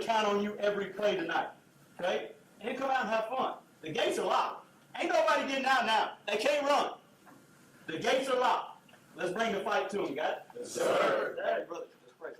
count on you every play tonight. Okay? And then come out and have fun. The gates are locked. Ain't nobody getting out now. They can't run. The gates are locked. Let's bring the fight to them, guys. Yes, sir. Hey, brother. Let's pray.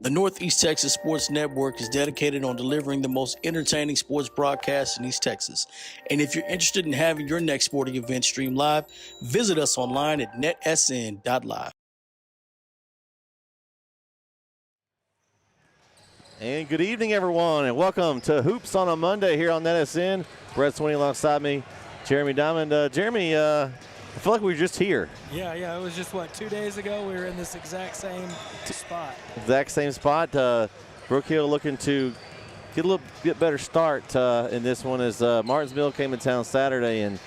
The Northeast Texas Sports Network is dedicated on delivering the most entertaining sports broadcasts in East Texas. And if you're interested in having your next sporting event streamed live, visit us online at netsn.live. And good evening, everyone, and welcome to Hoops on a Monday here on NetSN. Brett Swinney alongside me, Jeremy Diamond. Jeremy, I feel like we were just here. Yeah, it was just, 2 days ago we were in this exact same spot. Exact same spot. Brook Hill looking to get a little bit better start in this one as Martinsville came to town Saturday. And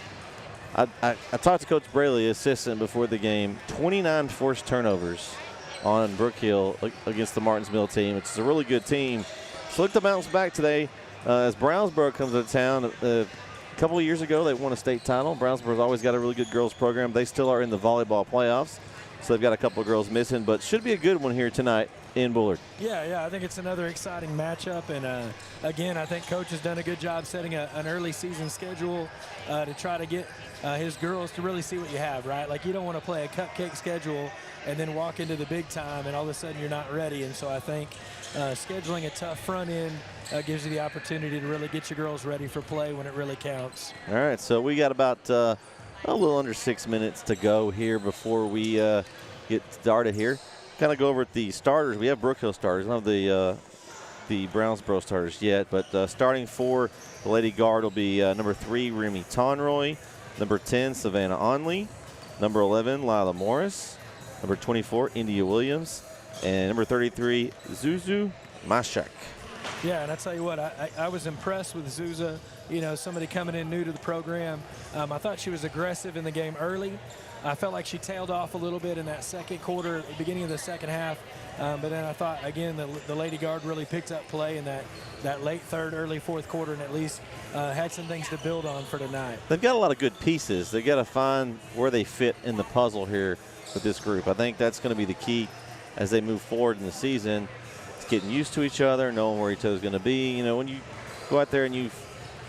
I talked to Coach Braley, assistant, before the game. 29 forced turnovers on Brook Hill against the Martinsville team. It's a really good team. So look to bounce back today as Brownsboro comes to town. A couple of years ago, they won a state title. Brownsboro's always got a really good girls program. They still are in the volleyball playoffs, so they've got a couple of girls missing, but should be a good one here tonight in Bullard. Yeah, I think it's another exciting matchup, and again, I think Coach has done a good job setting an early season schedule to try to get his girls to really see what you have, right? Like, you don't want to play a cupcake schedule and then walk into the big time and all of a sudden you're not ready, and so I think scheduling a tough front end gives you the opportunity to really get your girls ready for play when it really counts. All right, so we got about a little under 6 minutes to go here before we get started here. Kind of go over the starters. We have Brook Hill starters. We don't have the Brownsboro starters yet, but starting for the Lady Guard will be number 3, Remy Tonroy, number 10, Savannah Onley, number 11, Lila Morris, number 24, India Williams, and number 33, Zuzu Mashak. Yeah, and I tell you what, I was impressed with Zuza, somebody coming in new to the program. I thought she was aggressive in the game early. I felt like she tailed off a little bit in that second quarter, beginning of the second half. But then I thought, again, the Lady Guard really picked up play in that late third, early fourth quarter, and at least had some things to build on for tonight. They've got a lot of good pieces. They've got to find where they fit in the puzzle here with this group. I think that's going to be the key as they move forward in the season. It's getting used to each other, knowing where each other's going to be. When you go out there and you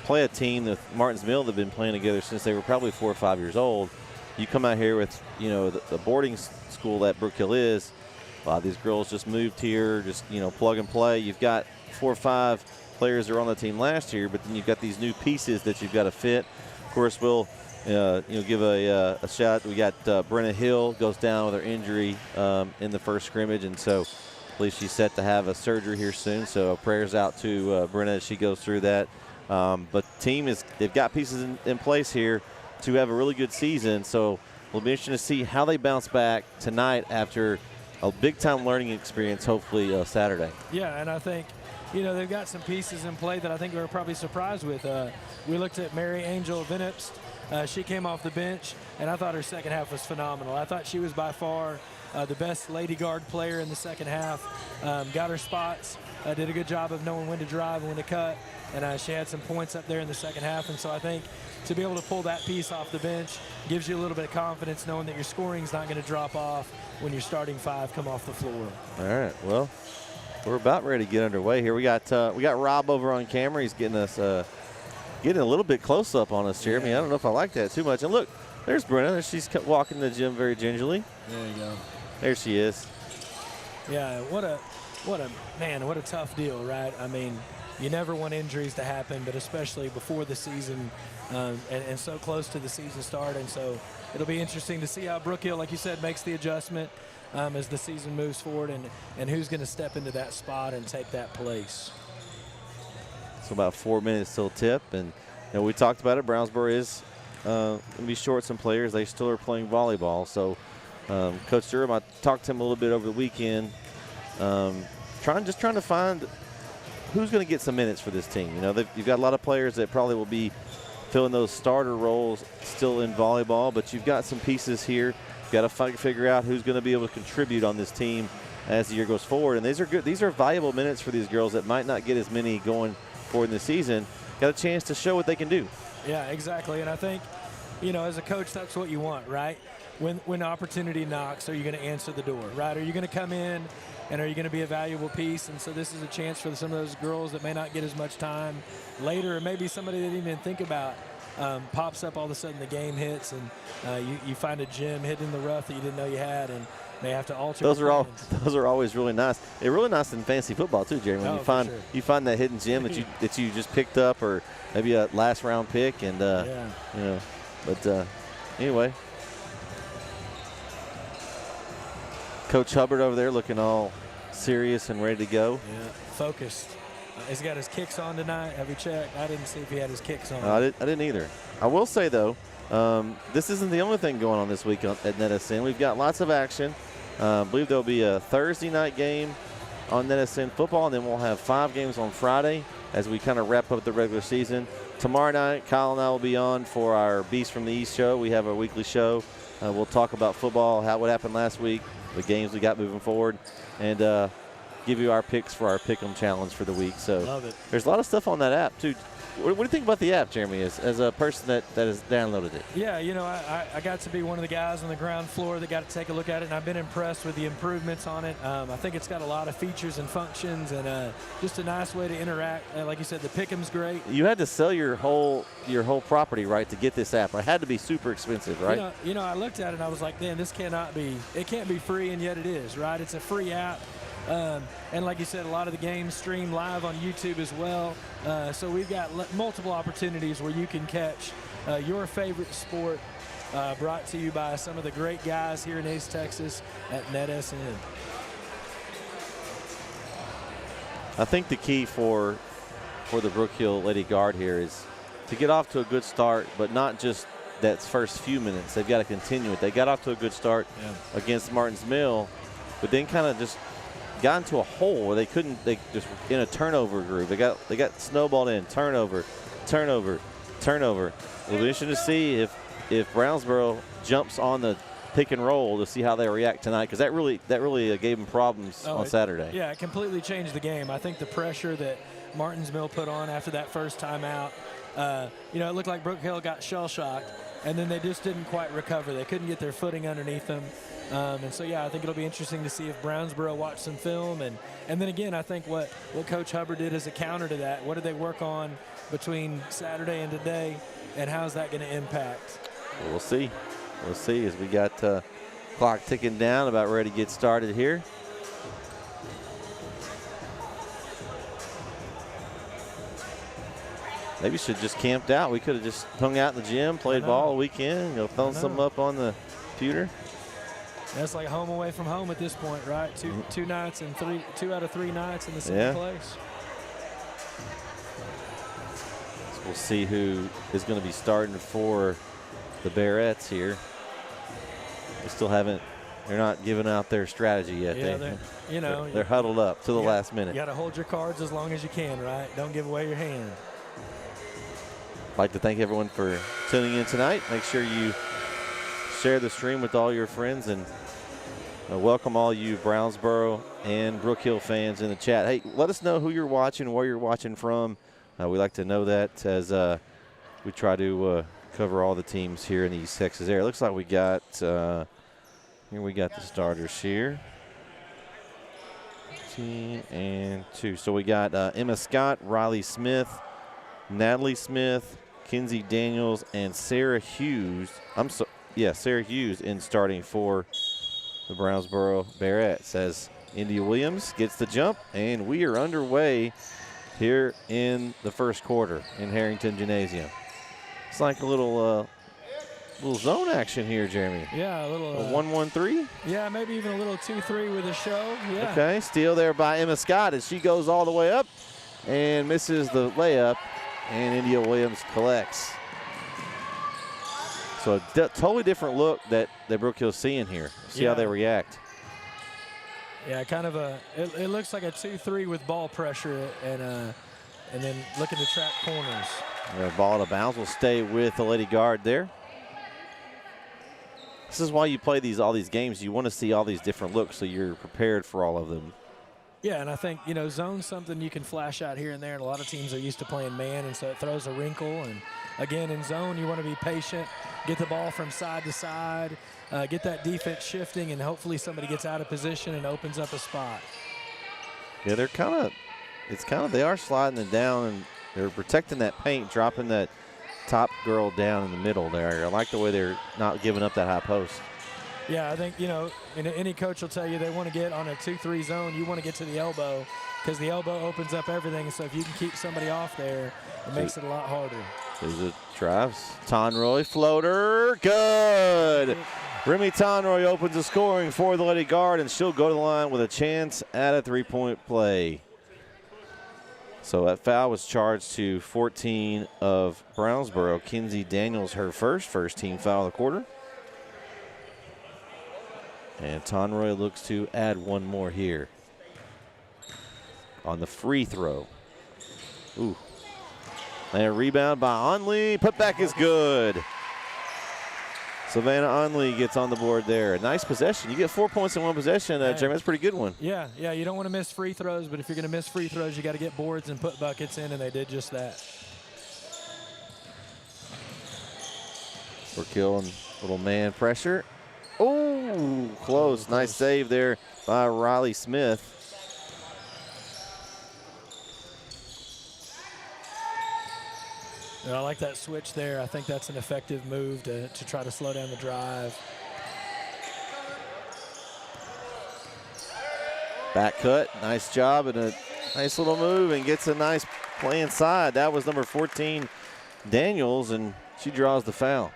play a team that Martins Mill have been playing together since they were probably 4 or 5 years old, you come out here with, the boarding school that Brook Hill is. A lot of these girls just moved here, just, plug and play. You've got 4 or 5 players that were on the team last year, but then you've got these new pieces that you've got to fit. Of course, we'll, give a shout. We got Brenna Hill goes down with her injury in the first scrimmage, and so I believe she's set to have a surgery here soon. So prayers out to Brenna as she goes through that. But the team they've got pieces in place here to have a really good season. So we'll be interested to see how they bounce back tonight after a big-time learning experience, hopefully Saturday. Yeah, and I think, they've got some pieces in play that I think we were probably surprised with. We looked at Mary Angel Vinipst. She came off the bench, and I thought her second half was phenomenal. I thought she was by far the best Lady Guard player in the second half. Got her spots, did a good job of knowing when to drive and when to cut, and she had some points up there in the second half. And so I think to be able to pull that piece off the bench gives you a little bit of confidence knowing that your scoring's not going to drop off when your starting 5 come off the floor. All right, well, we're about ready to get underway here. We got Rob over on camera. He's getting us getting a little bit close up on us, Jeremy. I don't know if I like that too much. And look, there's Brenna. She's walking the gym very gingerly. There you go. There she is. Yeah, what a tough deal, right? I mean, you never want injuries to happen, but especially before the season and so close to the season start. And so it'll be interesting to see how Brook Hill, like you said, makes the adjustment as the season moves forward and who's going to step into that spot and take that place. So about 4 minutes till tip. And we talked about it. Brownsboro is going to be short some players. They still are playing volleyball. So Coach Durham, I talked to him a little bit over the weekend, trying to find who's going to get some minutes for this team. You've got a lot of players that probably will be filling those starter roles still in volleyball, but you've got some pieces here. You've got to figure out who's going to be able to contribute on this team as the year goes forward. And these are good. These are valuable minutes for these girls that might not get as many going forward in the season. Got a chance to show what they can do. Yeah, exactly. And I think, as a coach, that's what you want, right? When opportunity knocks, are you going to answer the door, right? Are you going to come in and are you going to be a valuable piece? And so this is a chance for some of those girls that may not get as much time later, or maybe somebody they didn't even think about pops up all of a sudden, the game hits, and you find a gem hidden in the rough that you didn't know you had, and they have to alter. Those are always really nice. They're really nice in fantasy football too, Jeremy. When you find that hidden gem that you just picked up, or maybe a last round pick, and But anyway, Coach Hubbard over there looking all serious and ready to go. Yeah, focused. He's got his kicks on tonight. Have you checked? I didn't see if he had his kicks on. I didn't either. I will say, though, this isn't the only thing going on this week at NetSN. We've got lots of action. I believe there'll be a Thursday night game on NetSN football, and then we'll have 5 games on Friday as we kind of wrap up the regular season. Tomorrow night, Kyle and I will be on for our Beast from the East show. We have our weekly show. We'll talk about football, what happened last week, the games we got moving forward, and give you our picks for our Pick'em Challenge for the week. So love it. There's a lot of stuff on that app, too. What do you think about the app, Jeremy, as a person that has downloaded it? Yeah, I got to be one of the guys on the ground floor that got to take a look at it, and I've been impressed with the improvements on it. I think it's got a lot of features and functions, and just a nice way to interact. Like you said, the Pick'em's great. You had to sell your whole property, right, to get this app. It had to be super expensive, right? I looked at it and I was like, man, this can't be free, and yet it is, right? It's a free app. And like you said, a lot of the games stream live on YouTube as well. So we've got multiple opportunities where you can catch your favorite sport brought to you by some of the great guys here in East Texas at NetSN. I think the key for the Brook Hill Lady Guard here is to get off to a good start, but not just that first few minutes. They've got to continue it. They got off to a good start against Martins Mill, but then kind of just got into a hole where they couldn't. They just in a turnover groove. They got snowballed in. Turnover. It'll be interesting to see if Brownsboro jumps on the pick and roll to see how they react tonight, because that really gave them problems on Saturday. Yeah, it completely changed the game. I think the pressure that Martinsville put on after that first timeout, it looked like Brook Hill got shell-shocked, and then they just didn't quite recover. They couldn't get their footing underneath them. And so, I think it'll be interesting to see if Brownsboro watch some film. And then again, I think what Coach Hubbard did as a counter to that, what did they work on between Saturday and today, and how's that going to impact? We'll see. We'll see as we got clock ticking down, about ready to get started here. Maybe we should have just camped out. We could have just hung out in the gym, played ball all weekend, thrown something up on the computer. That's like home away from home at this point, right? Two nights and 2 out of 3 nights in the same place. So we'll see who is going to be starting for the Bearettes here. They still haven't. They're not giving out their strategy yet. Yeah, they're huddled up to the last minute. You got to hold your cards as long as you can, right? Don't give away your hand. I'd like to thank everyone for tuning in tonight. Make sure you share the stream with all your friends, and welcome all you Brownsboro and Brook Hill fans in the chat. Hey, let us know who you're watching, where you're watching from. We like to know that as we try to cover all the teams here in the East Texas area. Looks like we got the starters here. 15 and 2. So we got Emma Scott, Riley Smith, Natalie Smith, Kinsey Daniels, and Sarah Hughes. Sarah Hughes in starting for the Brownsboro Bearettes as India Williams gets the jump, and we are underway here in the first quarter in Harrington Gymnasium. It's like a little zone action here, Jeremy. Yeah, a little 1-1-3. Yeah, maybe even a little 2-3 with a show. Yeah. Okay, steal there by Emma Scott as she goes all the way up and misses the layup, and India Williams collects. So a totally different look that Brook Hill's seeing here. See how they react. Yeah, kind of it looks like a 2-3 with ball pressure and then looking to trap corners. Ball out of bounds will stay with the Lady Guard there. This is why you play all these games. You want to see all these different looks so you're prepared for all of them. Yeah, and I think, zone's something you can flash out here and there, and a lot of teams are used to playing man, and so it throws a wrinkle. And, again, in zone, you want to be patient, get the ball from side to side, get that defense shifting, and hopefully somebody gets out of position and opens up a spot. Yeah, they are sliding it down, and they're protecting that paint, dropping that top girl down in the middle there. I like the way they're not giving up that high post. Yeah, I think, any coach will tell you they want to get on a 2-3 zone. You want to get to the elbow because the elbow opens up everything. So if you can keep somebody off there, it makes it a lot harder. There's a drives. Tonroy floater. Good. Remy Tonroy opens the scoring for the Lady Guard, and she'll go to the line with a chance at a three-point play. So that foul was charged to 14 of Brownsboro. Kinsey Daniels, her first team foul of the quarter. And Tonroy looks to add one more here on the free throw. Ooh. And a rebound by Onley. Putback is good. Savannah Onley gets on the board there. A nice possession. You get 4 points in one possession, Jeremy. That's a pretty good one. Yeah, you don't want to miss free throws, but if you're going to miss free throws, you got to get boards and put buckets in, and they did just that. We're killing little man pressure. Oh, close. Nice save there by Riley Smith. I like that switch there. I think that's an effective move to try to slow down the drive. Back cut. Nice job and a nice little move, and gets a nice play inside. That was number 14, Daniels, and she draws the foul.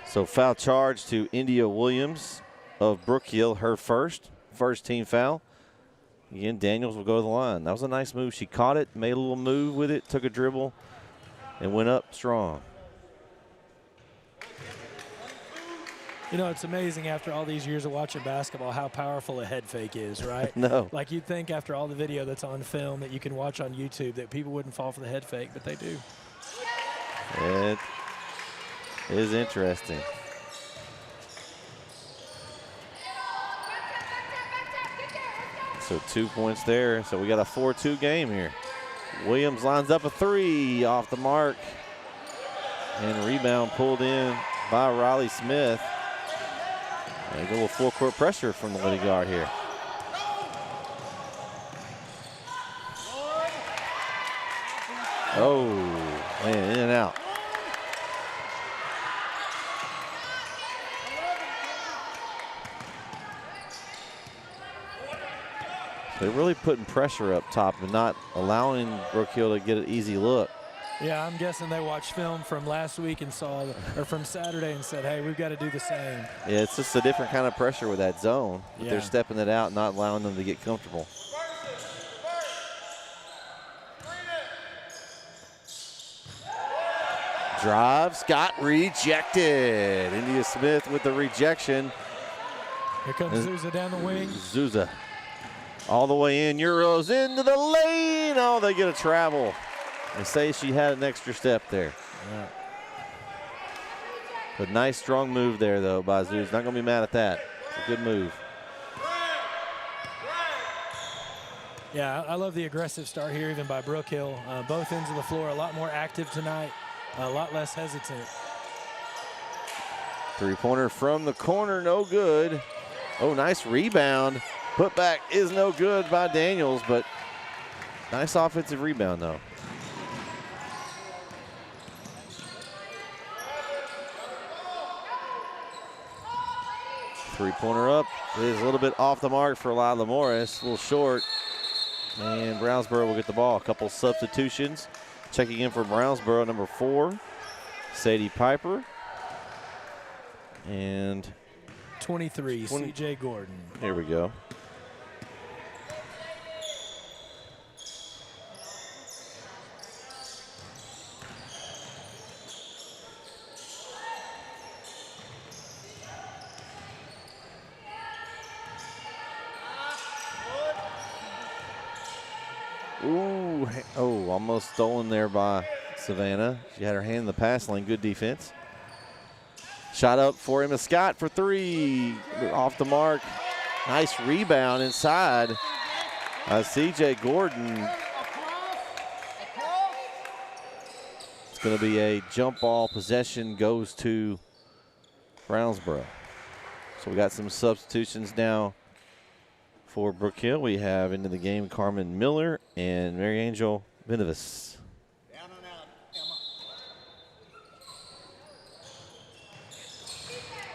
So foul charge to India Williams of Brook Hill, her first team foul. Again, Daniels will go to the line. That was a nice move. She caught it, made a little move with it, took a dribble, and went up strong. You know, it's amazing after all these years of watching basketball how powerful a head fake is, right? No. Like you'd think after all the video that's on film that you can watch on YouTube that people wouldn't fall for the head fake, but they do. It is interesting. So 2 points there. So we got a 4-2 game here. Williams lines up a three off the mark. And rebound pulled in by Riley Smith. And a little full court pressure from the Liddy guard here. Oh, man, in and out. They're really putting pressure up top and not allowing Brook Hill to get an easy look. Yeah, I'm guessing they watched film from last week and or from Saturday and said, hey, we've got to do the same. Yeah, it's just a different kind of pressure with that zone. But Yeah. they're stepping it out, not allowing them to get comfortable. Drives, got rejected. India Smith with the rejection. Here comes Souza down the wing. Souza all the way in, Euros into the lane. Oh, they get a travel. They say she had an extra step there. Yeah. But nice, strong move there, though, by Souza. Not going to be mad at that. It's a good move. Yeah, I love the aggressive start here, even by Brook Hill. Both ends of the floor, a lot more active tonight, a lot less hesitant. Three-pointer from the corner, no good. Oh, nice rebound. Putback is no good by Daniels, but nice offensive rebound, though. Three-pointer up is a little bit off the mark for Lila Morris, a little short. And Brownsboro will get the ball. A couple substitutions. Checking in for Brownsboro, number 4, Sadie Piper. And 23, C.J. Gordon. Here we go. Ooh, oh, almost stolen there by Savannah. She had her hand in the pass lane. Good defense. Shot up for Emma Scott for three. Off the mark. Nice rebound inside. C.J. Gordon. It's going to be a jump ball. Possession goes to Brownsboro. So we got some substitutions now for Brook Hill. We have into the game Carmen Miller and Mary Angel Benavis. Down and out,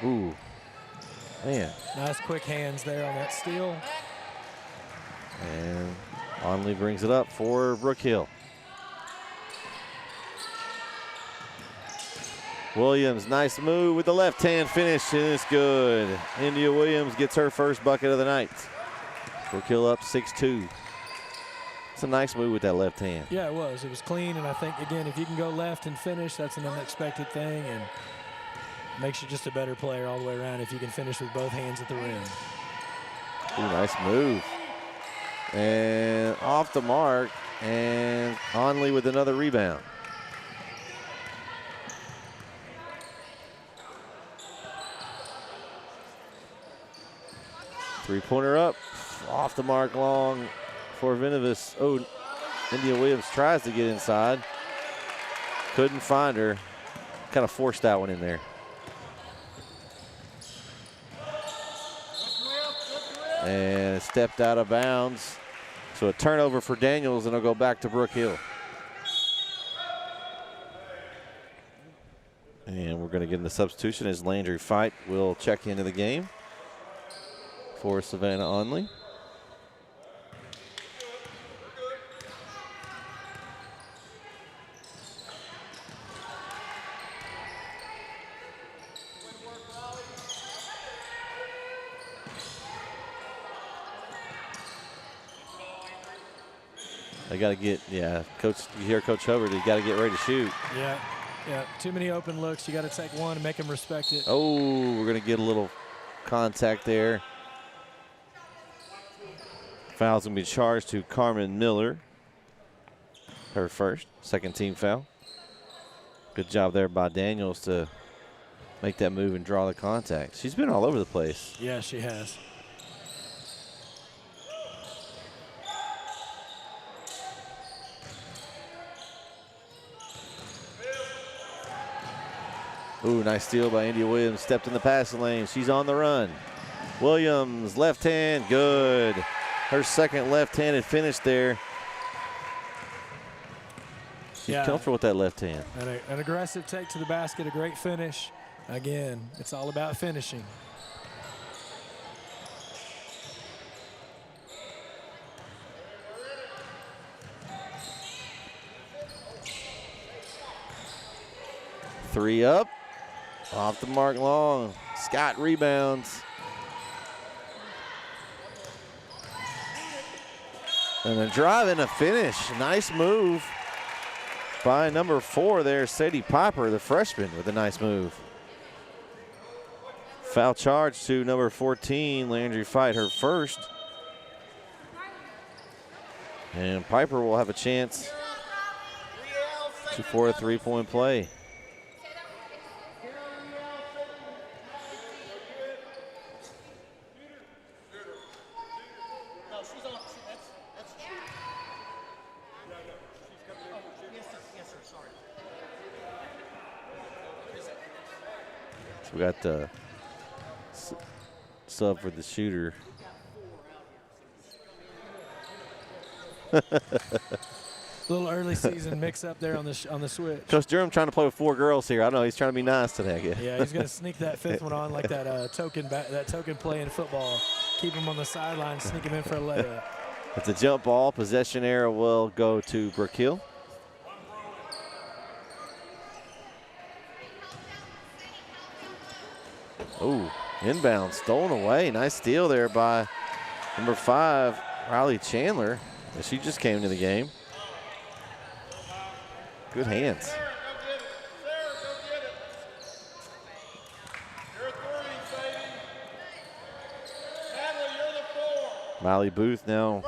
Emma. Ooh, man. Nice quick hands there on that steal. And Onley brings it up for Brook Hill. Williams, nice move with the left hand finish, and it's good. India Williams gets her first bucket of the night. Brook Hill up 6-2. It's a nice move with that left hand. Yeah, it was. It was clean, and I think, again, if you can go left and finish, that's an unexpected thing, and makes you just a better player all the way around if you can finish with both hands at the rim. Ooh, nice move. And off the mark, and Onley with another rebound. Three-pointer up, off the mark long for Benavis. Oh, India Williams tries to get inside. Couldn't find her. Kind of forced that one in there. And it stepped out of bounds. So a turnover for Daniels, and it'll go back to Brook Hill. And we're going to get in the substitution as Landry Fight will check into the game for Savannah Onley. They got to get, yeah, Coach. You hear Coach Hubbard, they got to get ready to shoot. Yeah. Yeah, too many open looks. You got to take one and make them respect it. Oh, we're going to get a little contact there. Foul's going to be charged to Carmen Miller. Her first, second team foul. Good job there by Daniels to make that move and draw the contact. She's been all over the place. Yeah, she has. Ooh, nice steal by India Williams. Stepped in the passing lane. She's on the run. Williams, left hand, good. Her second left-handed finish there. She's comfortable with that left hand. And an aggressive take to the basket, a great finish. Again, it's all about finishing. Three up, off the mark long. Scott rebounds. And a drive and a finish. Nice move by number 4 there, Sadie Piper, the freshman, with a nice move. Foul charge to number 14, Landry Fight, her first. And Piper will have a chance for a three-point play. We got the sub for the shooter. Little early season mix up there on the switch. Coach Durham trying to play with 4 girls here. I don't know. He's trying to be nice today, I guess. Yeah, he's going to sneak that 5th one on like that token play in football. Keep him on the sideline, sneak him in for a layup. It's a jump ball. Possession arrow will go to Brook Hill. Oh, inbound, stolen away. Nice steal there by number 5, Riley Chandler. She just came into the game. Good hands. Miley Booth now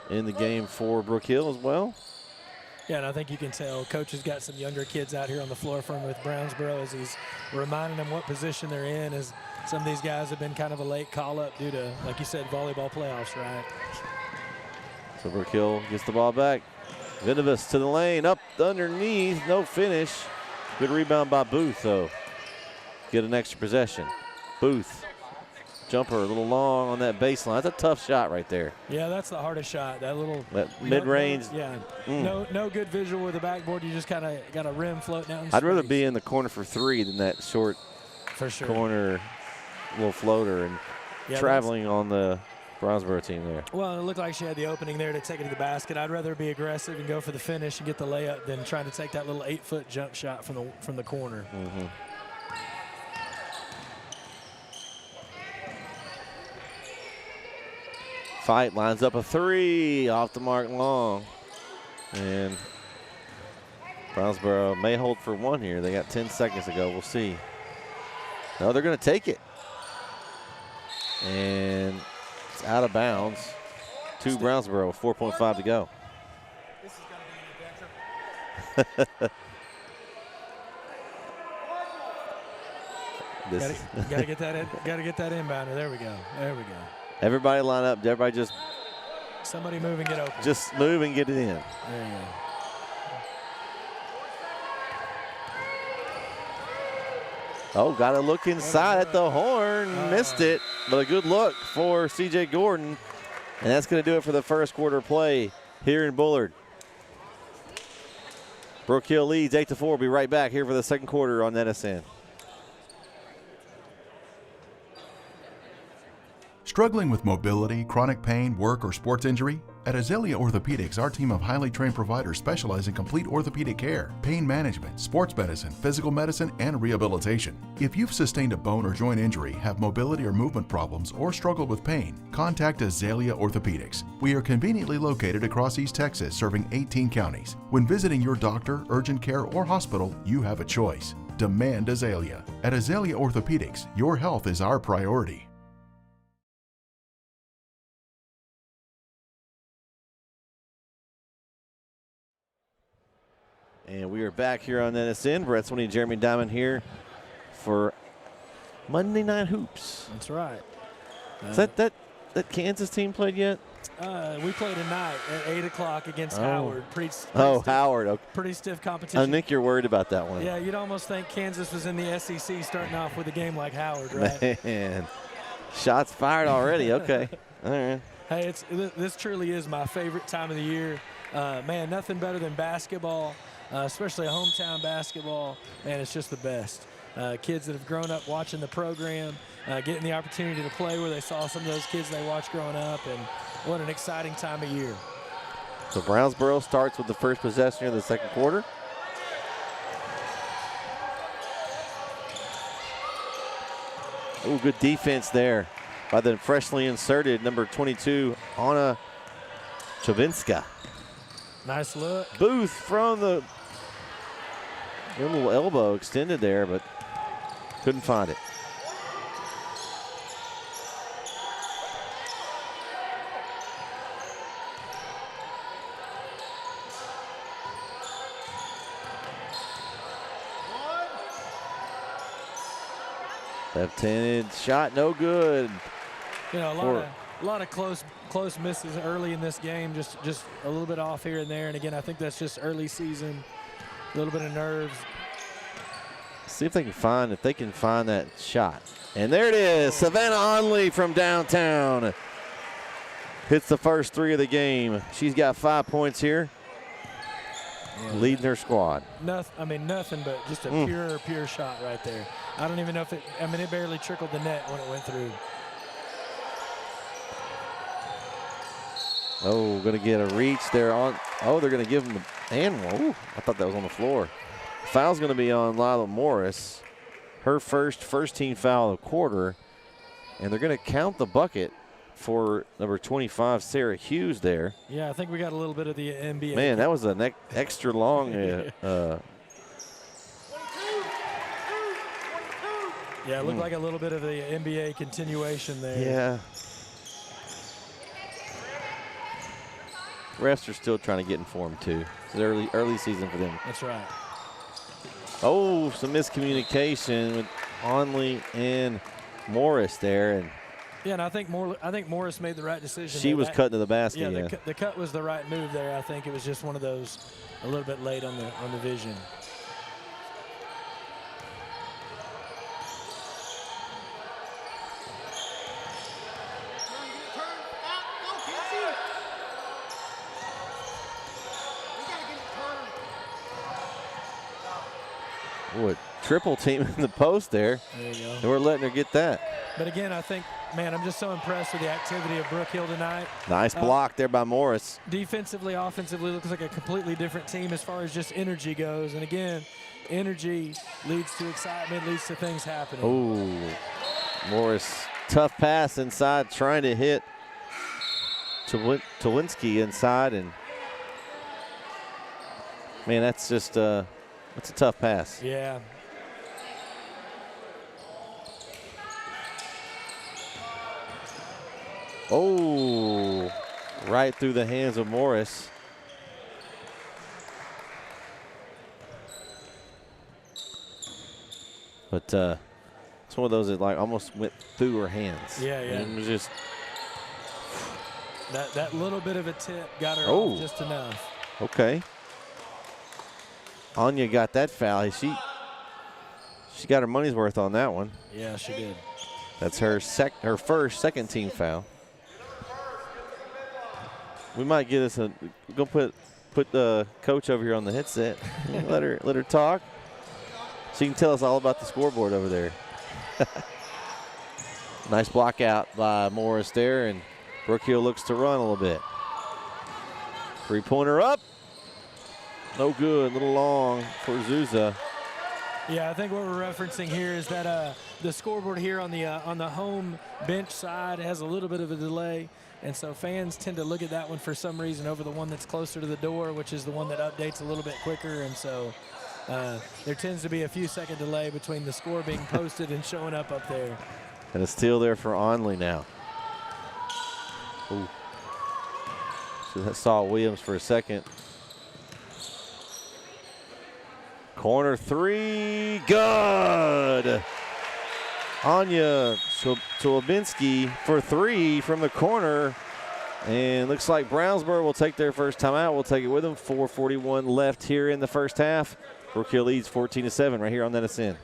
in the game for Brook Hill as well. Yeah, and I think you can tell Coach has got some younger kids out here on the floor from with Brownsboro as he's reminding them what position they're in, as some of these guys have been kind of a late call-up due to, like you said, volleyball playoffs, right? So Brook Hill gets the ball back. Vinovas to the lane, up underneath, no finish. Good rebound by Booth, though. Get an extra possession. Booth, jumper a little long on that baseline. That's a tough shot right there. Yeah, that's the hardest shot. That mid-range. Yeah, no good visual with the backboard. You just kind of got a rim floating out. I'd rather be in the corner for 3 than that short corner little floater and traveling on the Brownsboro team there. Well, it looked like she had the opening there to take it to the basket. I'd rather be aggressive and go for the finish and get the layup than trying to take that little 8-foot jump shot from the corner. Mm-hmm. Fight lines up a 3 off the mark long. And Brownsboro may hold for 1 here. They got 10 seconds to go. We'll see. No, they're going to take it. And it's out of bounds to Brownsboro, 4.5 to go. This is going to be an adventure. Got to get that inbounder. There we go. Everybody line up. Everybody just. Somebody move and get open. Just move and get it in. There you go. Oh, got to look inside at the horn. Missed it, but a good look for C.J. Gordon. And that's going to do it for the first quarter play here in Bullard. Brook Hill leads 8-4. We'll be right back here for the second quarter on NSN. Struggling with mobility, chronic pain, work, or sports injury? At Azalea Orthopedics, our team of highly trained providers specialize in complete orthopedic care, pain management, sports medicine, physical medicine, and rehabilitation. If you've sustained a bone or joint injury, have mobility or movement problems, or struggle with pain, contact Azalea Orthopedics. We are conveniently located across East Texas, serving 18 counties. When visiting your doctor, urgent care, or hospital, you have a choice. Demand Azalea. At Azalea Orthopedics, your health is our priority. And we are back here on NSN. Brett Swinney and Jeremy Diamond here for Monday Night Hoops. That's right. Is that Kansas team played yet? We play tonight at 8 o'clock against Howard. Pretty stiff, Howard. Okay. Pretty stiff competition. I think you're worried about that one. Yeah, you'd almost think Kansas was in the SEC starting off with a game like Howard, right? Man, shots fired already. Okay. All right. Hey, this truly is my favorite time of the year. Man, nothing better than basketball. Especially a hometown basketball, man, it's just the best. Kids that have grown up watching the program, getting the opportunity to play where they saw some of those kids they watched growing up, and what an exciting time of year. So Brownsboro starts with the first possession of the second quarter. Oh, good defense there by the freshly inserted number 22, Anna Chavinska. Nice look. Booth from the little elbow extended there, but couldn't find it. Left-handed shot, no good. You know, a lot of close misses early in this game, just a little bit off here and there. And again, I think that's just early season, a little bit of nerves. See if they can find that shot. And there it is, Savannah Onley from downtown. Hits the first three of the game. She's got 5 points here, leading her squad. Nothing but just a pure shot right there. I don't even know if it barely trickled the net when it went through. Oh, going to get a reach there on. Oh, they're going to give him the animal. Ooh, I thought that was on the floor. Foul's going to be on Lila Morris. Her first team foul of the quarter. And they're going to count the bucket for number 25, Sarah Hughes there. Yeah, I think we got a little bit of the NBA. Man, that was an extra long. Yeah, it looked like a little bit of the NBA continuation there. Yeah. Refs are still trying to get informed too. It's early season for them. That's right. Oh, some miscommunication with Onley and Morris there, and yeah, and I think Morris made the right decision. She was cutting to the basket. Yeah, the cut was the right move there. I think it was just one of those a little bit late on the vision. What triple team in the post there. There you go. And we're letting her get that. But again, I think, man, I'm just so impressed with the activity of Brook Hill tonight. Nice block there by Morris. Defensively, offensively, looks like a completely different team as far as just energy goes. And again, energy leads to excitement, leads to things happening. Oh, Morris, tough pass inside, trying to hit Towinski inside, and man, that's just that's a tough pass. Yeah. Oh, right through the hands of Morris. But it's one of those that like almost went through her hands. Yeah, yeah. And it was just that little bit of a tip got her off just enough. Okay. Anya got that foul. She got her money's worth on that one. Yeah, she did. That's her second team foul. We might get us go put the coach over here on the headset. let her talk. She can tell us all about the scoreboard over there. Nice block out by Morris there, and Brook Hill looks to run a little bit. Three-pointer up. No good, a little long for Zuza. Yeah, I think what we're referencing here is that the scoreboard here on the home bench side has a little bit of a delay, and so fans tend to look at that one for some reason over the one that's closer to the door, which is the one that updates a little bit quicker, and so there tends to be a few second delay between the score being posted and showing up there. And a steal there for Onley now. Ooh. So that saw Williams for a second. Corner three, good. Anya Chulabinski for three from the corner. And looks like Brownsboro will take their first timeout. We'll take it with them. 4:41 left here in the first half. Brook Hill leads 14-7 right here on NSN.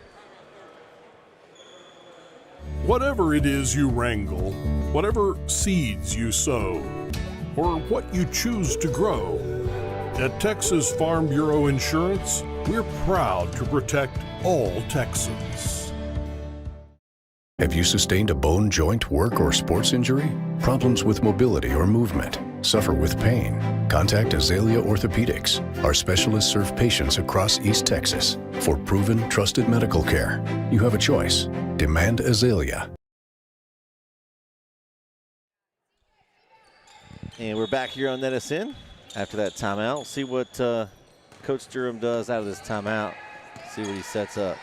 Whatever it is you wrangle, whatever seeds you sow, or what you choose to grow, at Texas Farm Bureau Insurance, we're proud to protect all Texans. Have you sustained a bone, joint, work, or sports injury? Problems with mobility or movement? Suffer with pain? Contact Azalea Orthopedics. Our specialists serve patients across East Texas. For proven, trusted medical care, you have a choice. Demand Azalea. And we're back here on NSN after that timeout. See what Coach Durham does out of this timeout. See what he sets up.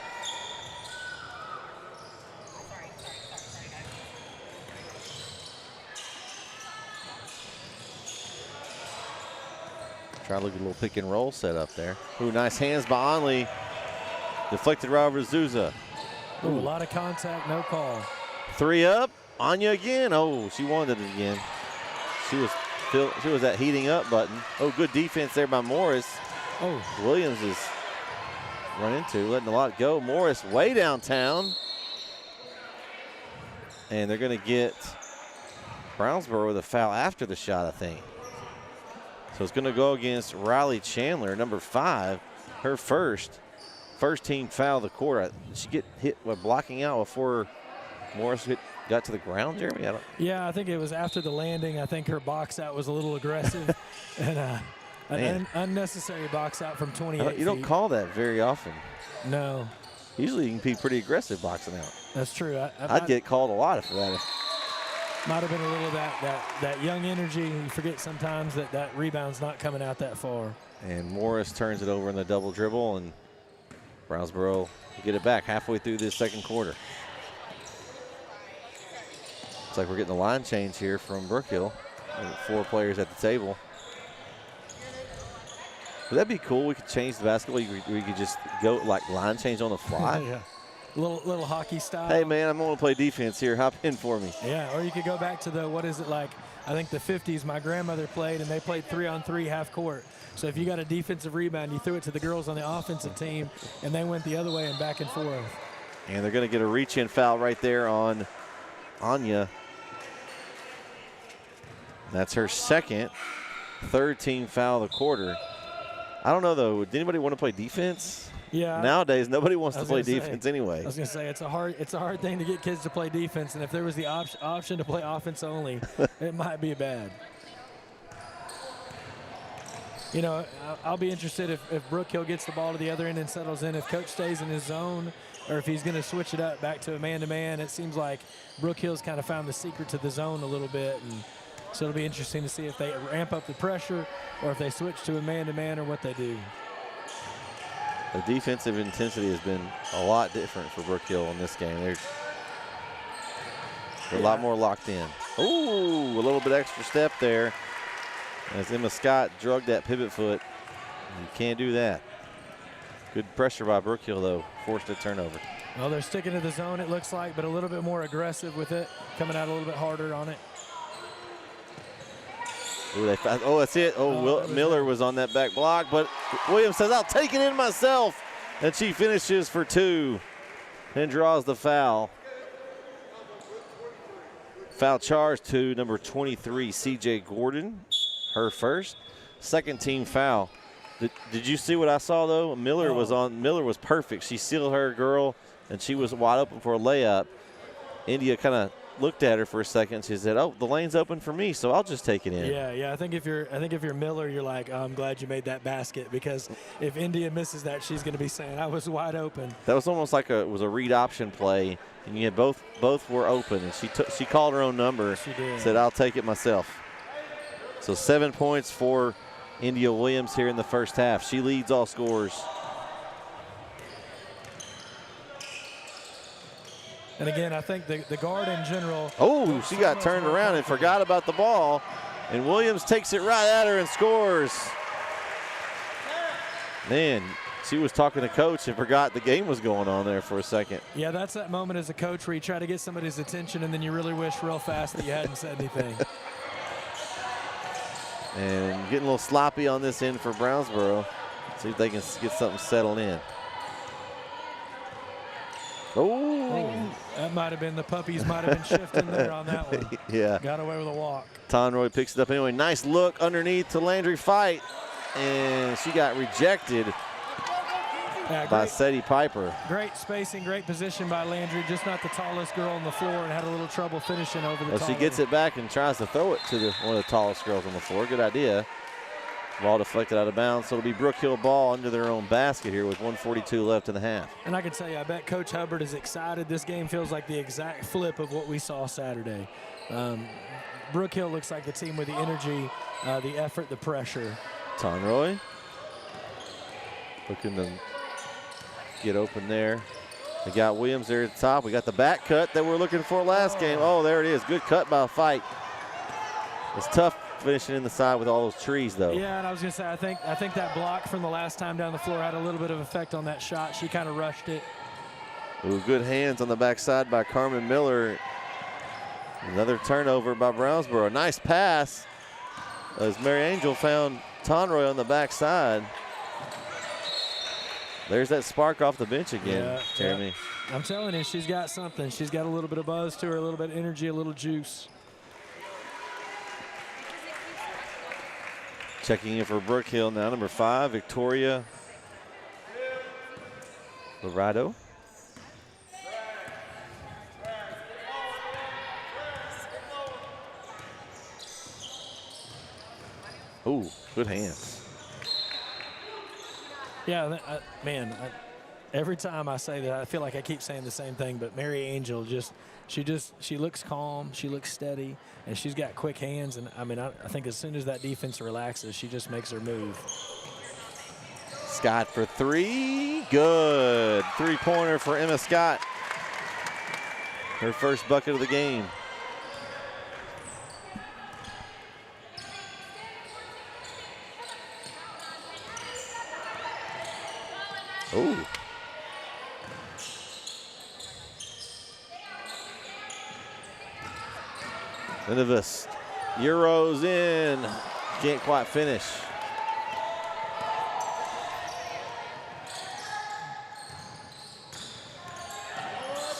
Try to look at a little pick and roll set up there. Ooh, nice hands by Onley. Deflected right over to Zuza. Ooh, a lot of contact, no call. Three up. Anya again. Oh, she wanted it again. She was that heating up button. Oh, good defense there by Morris. Oh, Williams is run into, letting a lot go. Morris way downtown. And they're going to get Brownsboro with a foul after the shot, I think. So it's going to go against Riley Chandler, number 5, her first team foul of the quarter. Did she get hit with blocking out before Morris got to the ground, Jeremy? Yeah, I think it was after the landing. I think her box out was a little aggressive and an unnecessary box out from 28 You don't call that very often. No. Usually you can be pretty aggressive boxing out. That's true. I'd get called a lot for that. Might have been a little that young energy. You forget sometimes that rebound's not coming out that far. And Morris turns it over in the double dribble, and Brownsboro will get it back halfway through this second quarter. Looks like we're getting a line change here from Brook Hill. 4 players at the table. Would that be cool? We could change the basketball. We could just go like line change on the fly. Yeah. Little hockey style. Hey, man, I'm going to play defense here. Hop in for me. Yeah, or you could go back to the, what is it like, I think the 50s, my grandmother played, and they played 3-on-3 half court. So if you got a defensive rebound, you threw it to the girls on the offensive team, and they went the other way and back and forth. And they're going to get a reach-in foul right there on Anya. That's her second, third team foul of the quarter. I don't know, though. Did anybody want to play defense? Yeah. Nowadays, nobody wants to play defense anyway. I was going to say, it's a hard thing to get kids to play defense, and if there was the option to play offense only, it might be bad. You know, I'll be interested if Brook Hill gets the ball to the other end and settles in, if Coach stays in his zone, or if he's going to switch it up back to a man-to-man. It seems like Brook Hill's kind of found the secret to the zone a little bit, and so it'll be interesting to see if they ramp up the pressure or if they switch to a man-to-man or what they do. The defensive intensity has been a lot different for Brook Hill in this game. They're a lot more locked in. Ooh, a little bit extra step there as Emma Scott drugged that pivot foot. You can't do that. Good pressure by Brook Hill, though. Forced a turnover. Well, they're sticking to the zone, it looks like, but a little bit more aggressive with it, coming out a little bit harder on it. Ooh, that's it. Miller was on that back block, but Williams says, I'll take it in myself. And she finishes for 2 and draws the foul. Foul charge to number 23, C.J. Gordon, her first. Second team foul. Did you see what I saw, though? Miller was perfect. She sealed her girl, and she was wide open for a layup. India kind of looked at her for a second. She said, "Oh, the lane's open for me, so I'll just take it in." Yeah. I think if you're Miller, you're like, oh, I'm glad you made that basket, because if India misses that, she's going to be saying I was wide open. That was almost like it was a read option play, and you had both were open, and she called her own number. She did. Said, "I'll take it myself." So 7 points for India Williams here in the first half. She leads all scorers. And again, I think the guard in general. Oh, she got turned around and forgot about the ball. And Williams takes it right at her and scores. Man, she was talking to coach and forgot the game was going on there for a second. Yeah, that's that moment as a coach where you try to get somebody's attention and then you really wish real fast that you hadn't said anything. And getting a little sloppy on this end for Brownsboro. See if they can get something settled in. Oh, that might have been the puppies might have been shifting there on that one. Yeah. Got away with a walk. Tonroy picks it up anyway. Nice look underneath to Landry Fight. And she got rejected by Sadie Piper. Great spacing, great position by Landry. Just not the tallest girl on the floor and had a little trouble finishing over the top. She gets it back and tries to throw it to one of the tallest girls on the floor. Good idea. Ball deflected out of bounds, so it'll be Brook Hill ball under their own basket here with 1:42 left in the half. And I can tell you, I bet Coach Hubbard is excited. This game feels like the exact flip of what we saw Saturday. Brook Hill looks like the team with the energy, the effort, the pressure. Tonroy looking to get open there. We got Williams there at the top. We got the back cut that we're looking for last game. Oh, there it is. Good cut by Fight. It's tough finishing in the side with all those trees, though. Yeah, and I was going to say, I think that block from the last time down the floor had a little bit of effect on that shot. She kind of rushed it. Ooh, good hands on the backside by Carmen Miller. Another turnover by Brownsboro. Nice pass as Mary Angel found Tonroy on the backside. There's that spark off the bench again, Jeremy. Yeah. I'm telling you, she's got something. She's got a little bit of buzz to her, a little bit of energy, a little juice. Checking in for Brook Hill now, number 5, Victoria Lorado. Ooh, good hands. Yeah, every time I say that, I feel like I keep saying the same thing, but Mary Angel she looks calm, she looks steady, and she's got quick hands. And I think as soon as that defense relaxes, she just makes her move. Scott for 3, good. 3-pointer for Emma Scott. Her first bucket of the game. Ooh. Innovis Euros in. Can't quite finish.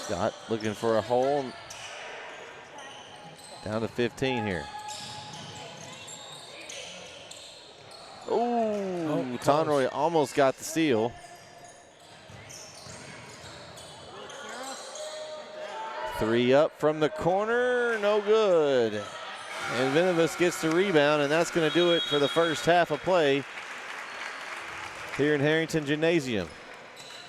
Scott looking for a hole. Down to 15 here. Ooh, Tonroy almost got the steal. Three up from the corner, no good. And Venovus gets the rebound, and that's going to do it for the first half of play here in Harrington Gymnasium.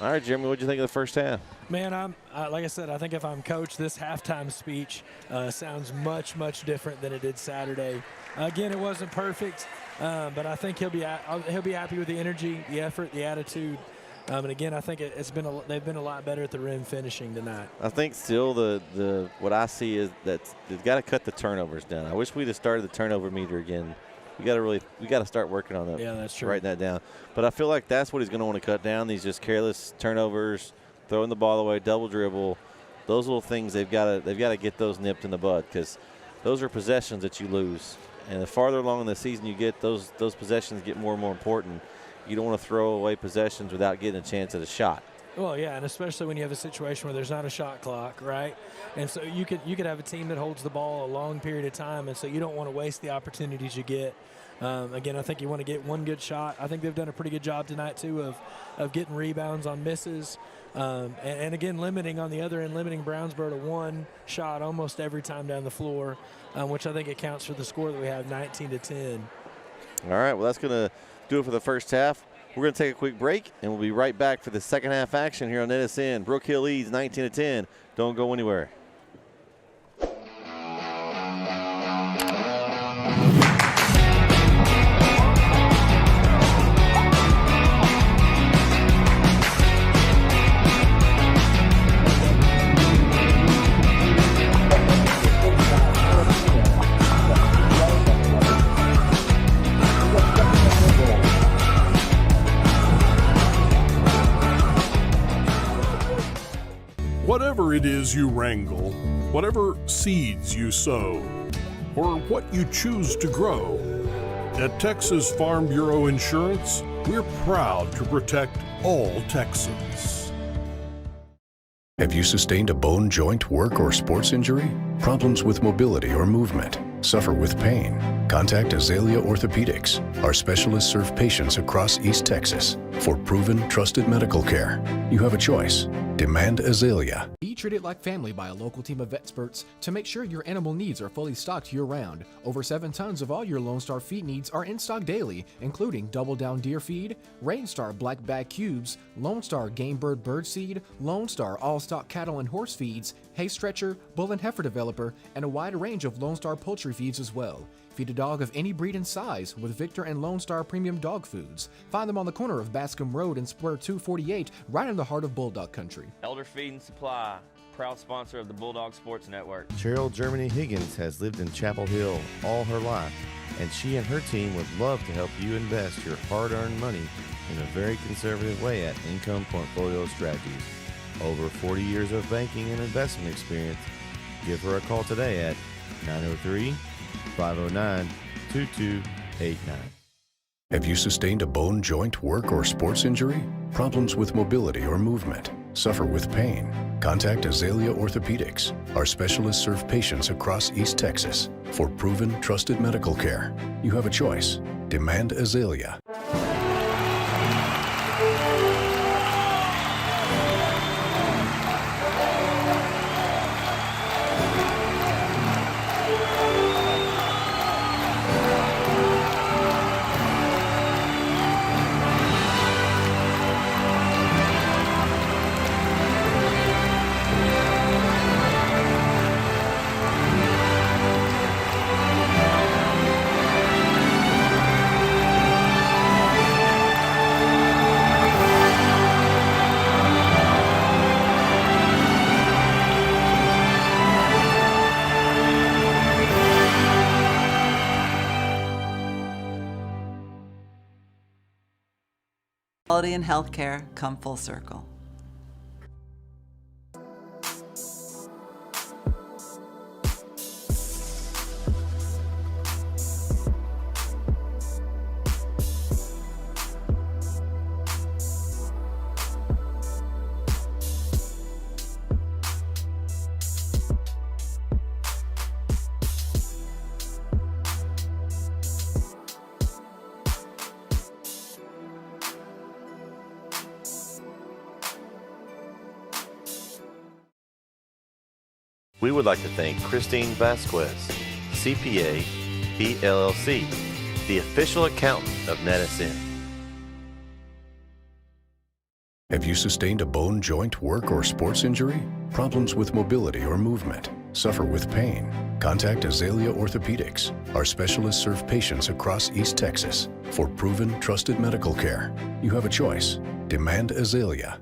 All right, Jeremy, what did you think of the first half? Man, like I said, I think if I'm coach, this halftime speech sounds much, much different than it did Saturday. Again, it wasn't perfect, but I think he'll be happy with the energy, the effort, the attitude. And again, I think they've been a lot better at the rim finishing tonight. I think still what I see is that they've got to cut the turnovers down. I wish we'd have started the turnover meter again. We got to start working on that. Yeah, that's true. Writing that down. But I feel like that's what he's going to want to cut down. These just careless turnovers, throwing the ball away, double dribble, those little things they've got to get those nipped in the bud, because those are possessions that you lose. And the farther along in the season you get, those possessions get more and more important. You don't want to throw away possessions without getting a chance at a shot. Well, yeah, and especially when you have a situation where there's not a shot clock, right? And so you could have a team that holds the ball a long period of time, and so you don't want to waste the opportunities you get. Again, I think you want to get one good shot. I think they've done a pretty good job tonight too of getting rebounds on misses, and again limiting on the other end, limiting Brownsboro to one shot almost every time down the floor, which I think accounts for the score that we have 19-10. All right, well, that's going to do it for the first half. We're going to take a quick break, and we'll be right back for the second half action here on NSN. Brook Hill leads 19-10. Don't go anywhere. Whatever it is you wrangle, whatever seeds you sow, or what you choose to grow, at Texas Farm Bureau Insurance, we're proud to protect all Texans. Have you sustained a bone, joint, work, or sports injury? Problems with mobility or movement? Suffer with pain? Contact Azalea Orthopedics. Our specialists serve patients across East Texas. For proven, trusted medical care, you have a choice. Demand Azalea. Be treated like family by a local team of experts to make sure your animal needs are fully stocked year-round. Over 7 tons of all your Lone Star feed needs are in stock daily, including Double Down Deer Feed, Rain Star Black Bag Cubes, Lone Star Game Bird Bird Seed, Lone Star All-Stock Cattle and Horse Feeds, Hay Stretcher, Bull and Heifer Developer, and a wide range of Lone Star poultry feeds as well. Feed a dog of any breed and size with Victor and Lone Star Premium Dog Foods. Find them on the corner of Bascom Road and Square 248, right in the heart of Bulldog Country. Elder Feed and Supply, proud sponsor of the Bulldog Sports Network. Cheryl Germany Higgins has lived in Chapel Hill all her life, and she and her team would love to help you invest your hard-earned money in a very conservative way at Income Portfolio Strategies. Over 40 years of banking and investment experience. Give her a call today at 903-509-2289. Have you sustained a bone, joint, work, or sports injury? Problems with mobility or movement? Suffer with pain? Contact Azalea Orthopedics. Our specialists serve patients across East Texas. For proven, trusted medical care, you have a choice. Demand Azalea. Quality in healthcare come full circle. We would like to thank Christine Vasquez, CPA, PLLC, the official accountant of NetSN. Have you sustained a bone, joint, work, or sports injury? Problems with mobility or movement? Suffer with pain? Contact Azalea Orthopedics. Our specialists serve patients across East Texas. For proven, trusted medical care, you have a choice. Demand Azalea.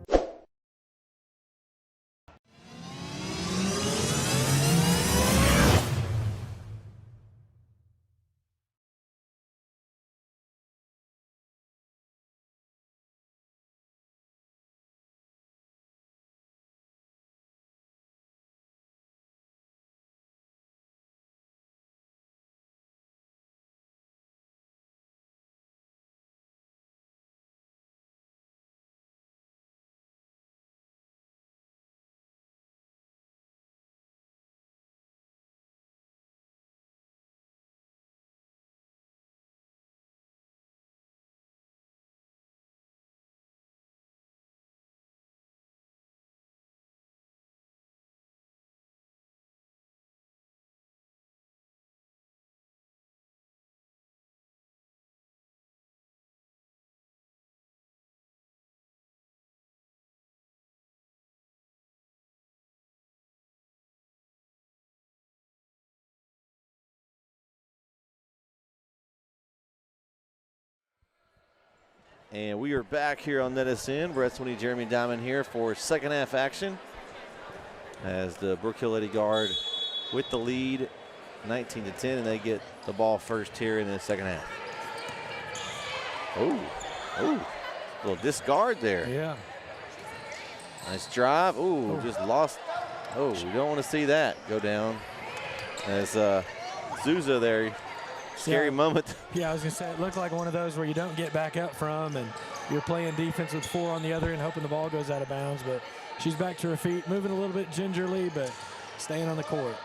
And we are back here on NetSN. Brett Swinney, Jeremy Diamond here for second half action as the Brook Hill Lady Guard with the lead 19-10, and they get the ball first here in the second half. Oh, little discard there. Yeah. Nice drive. Ooh, just lost. Oh, we don't want to see that go down. As Zuza there, scary moment. Yeah, I was going to say, it looked like one of those where you don't get back up from, and you're playing defense with 4 on the other end, hoping the ball goes out of bounds. But she's back to her feet, moving a little bit gingerly, but staying on the court.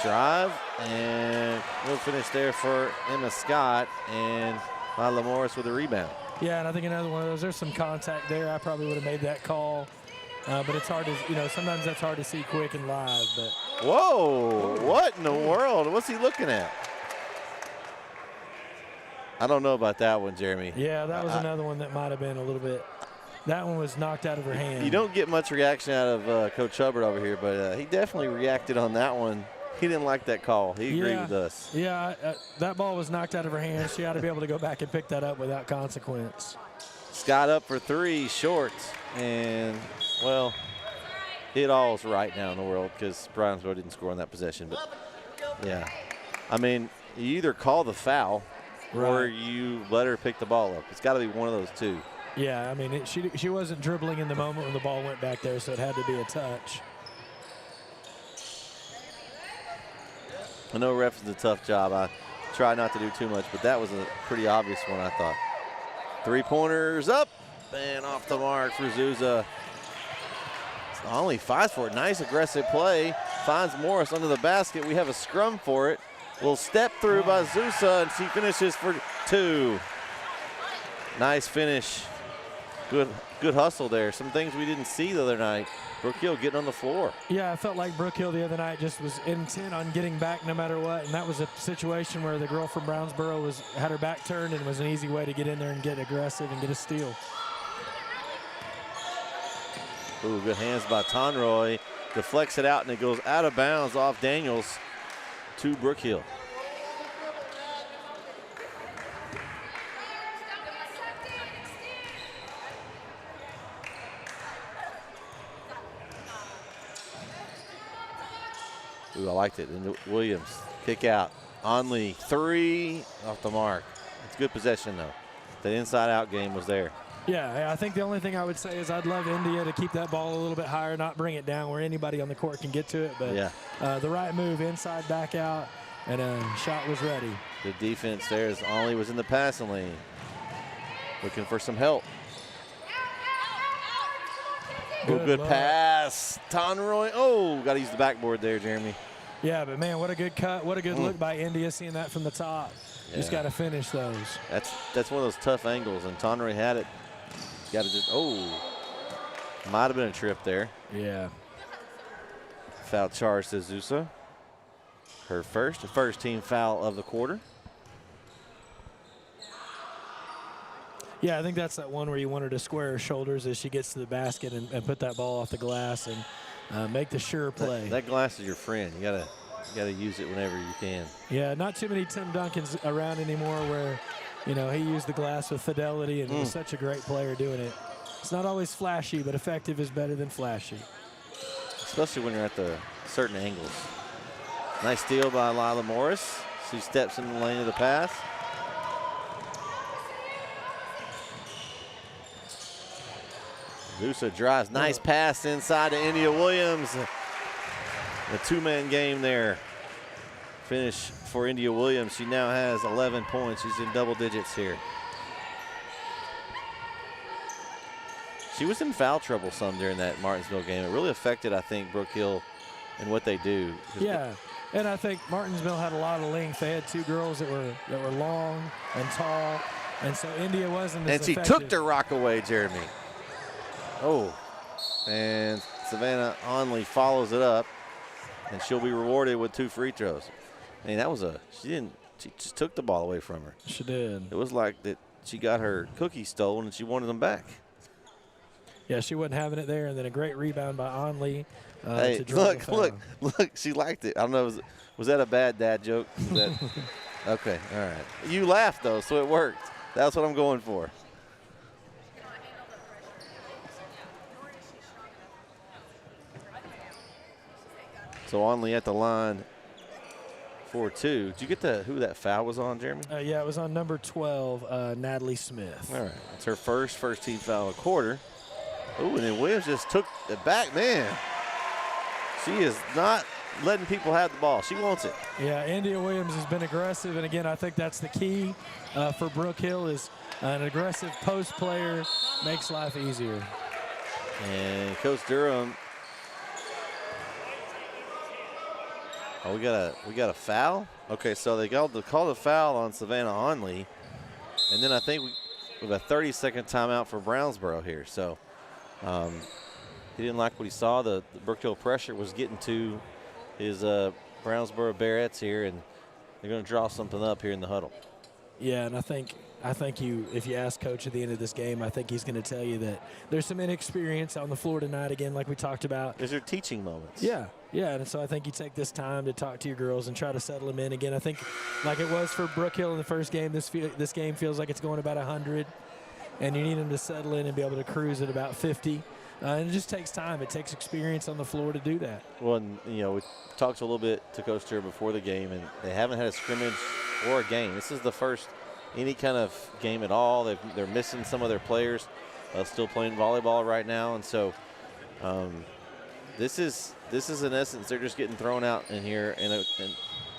Drive, and we'll finish there for Emma Scott, and Lila Morris with a rebound. Yeah, and I think another one of those, there's some contact there. I probably would have made that call. But it's hard to, sometimes that's hard to see quick and live. But whoa, what in the world? What's he looking at? I don't know about that one, Jeremy. Yeah, that was another one that might have been a little bit. That one was knocked out of her hand. You don't get much reaction out of Coach Hubbard over here, but he definitely reacted on that one. He didn't like that call. He agreed with us. Yeah, that ball was knocked out of her hand. She ought to be able to go back and pick that up without consequence. Scott up for 3, short, and, well, it all's right now in the world because Brownsboro didn't score on that possession. But, yeah, I mean, you either call the foul or you let her pick the ball up. It's got to be one of those two. Yeah, I mean, she wasn't dribbling in the moment when the ball went back there, so it had to be a touch. I know refs is a tough job. I try not to do too much, but that was a pretty obvious one, I thought. 3-pointers up and off the mark for Zuza. Only fights for it. Nice aggressive play. Finds Morris under the basket. We have a scrum for it. Little step through by Zuza, and she finishes for 2. Nice finish. Good hustle there. Some things we didn't see the other night. Brook Hill getting on the floor. Yeah, I felt like Brook Hill the other night just was intent on getting back no matter what, and that was a situation where the girl from Brownsboro had her back turned, and it was an easy way to get in there and get aggressive and get a steal. Ooh, good hands by Tonroy. Deflects it out, and it goes out of bounds off Daniels to Brook Hill. Ooh, I liked it. And Williams, kick out. Onley, 3 off the mark. It's good possession, though. The inside-out game was there. Yeah, I think the only thing I would say is I'd love India to keep that ball a little bit higher, not bring it down where anybody on the court can get to it. But yeah. The right move, inside, back out, and shot was ready. The defense there as Onley was in the passing lane. Looking for some help. Good pass. Tonroy. Oh, got to use the backboard there, Jeremy. Yeah, but, man, what a good cut. What a good look by India, seeing that from the top. Yeah. Just got to finish those. That's one of those tough angles, and Tonroy had it. Got to just, might have been a trip there. Yeah. Foul charge to Zusa. Her first team foul of the quarter. Yeah, I think that's that one where you want her to square her shoulders as she gets to the basket and put that ball off the glass and make the sure play. That glass is your friend. You gotta use it whenever you can. Yeah, not too many Tim Duncans around anymore where, he used the glass with fidelity and was such a great player doing it. It's not always flashy, but effective is better than flashy. Especially when you're at the certain angles. Nice steal by Lila Morris. She steps in the lane of the pass. Zusa drives. Nice pass inside to India Williams. The 2-man game there. Finish for India Williams. She now has 11 points. She's in double digits here. She was in foul trouble some during that Martinsville game. It really affected, I think, Brook Hill and what they do. Yeah, and I think Martinsville had a lot of length. They had 2 girls that were long and tall, and so India wasn't as effective. And she took the rock away, Jeremy. Oh, and Savannah Onley follows it up, and she'll be rewarded with 2 free throws. I mean, she just took the ball away from her. She did. It was like that she got her cookies stolen and she wanted them back. Yeah, she wasn't having it there, and then a great rebound by Onley. Hey, look, she liked it. I don't know, was that a bad dad joke? Okay, all right. You laughed, though, so it worked. That's what I'm going for. So Onley at the line for 2. Did you get who that foul was on, Jeremy? Yeah, it was on number 12, Natalie Smith. All right, it's her first team foul of the quarter. Ooh, and then Williams just took it back. Man, she is not letting people have the ball. She wants it. Yeah, India Williams has been aggressive, and again, I think that's the key for Brook Hill is an aggressive post player makes life easier. And Coach Durham. Oh, we got a foul. Okay, so they called the foul on Savannah Onley, and then I think we have a 30-second timeout for Brownsboro here. So he didn't like what he saw. The Brook Hill pressure was getting to his Brownsboro Barrettes here, and they're going to draw something up here in the huddle. Yeah, and I think if you ask Coach at the end of this game, I think he's going to tell you that there's some inexperience on the floor tonight again, like we talked about. These are teaching moments. Yeah, and so I think you take this time to talk to your girls and try to settle them in. Again, I think like it was for Brook Hill in the first game, this game feels like it's going about 100, and you need them to settle in and be able to cruise at about 50. And it just takes time. It takes experience on the floor to do that. Well, and, we talked a little bit to Coach Durham before the game, and they haven't had a scrimmage or a game. This is the first any kind of game at all. They're missing some of their players, still playing volleyball right now, and so this is in essence they're just getting thrown out in here and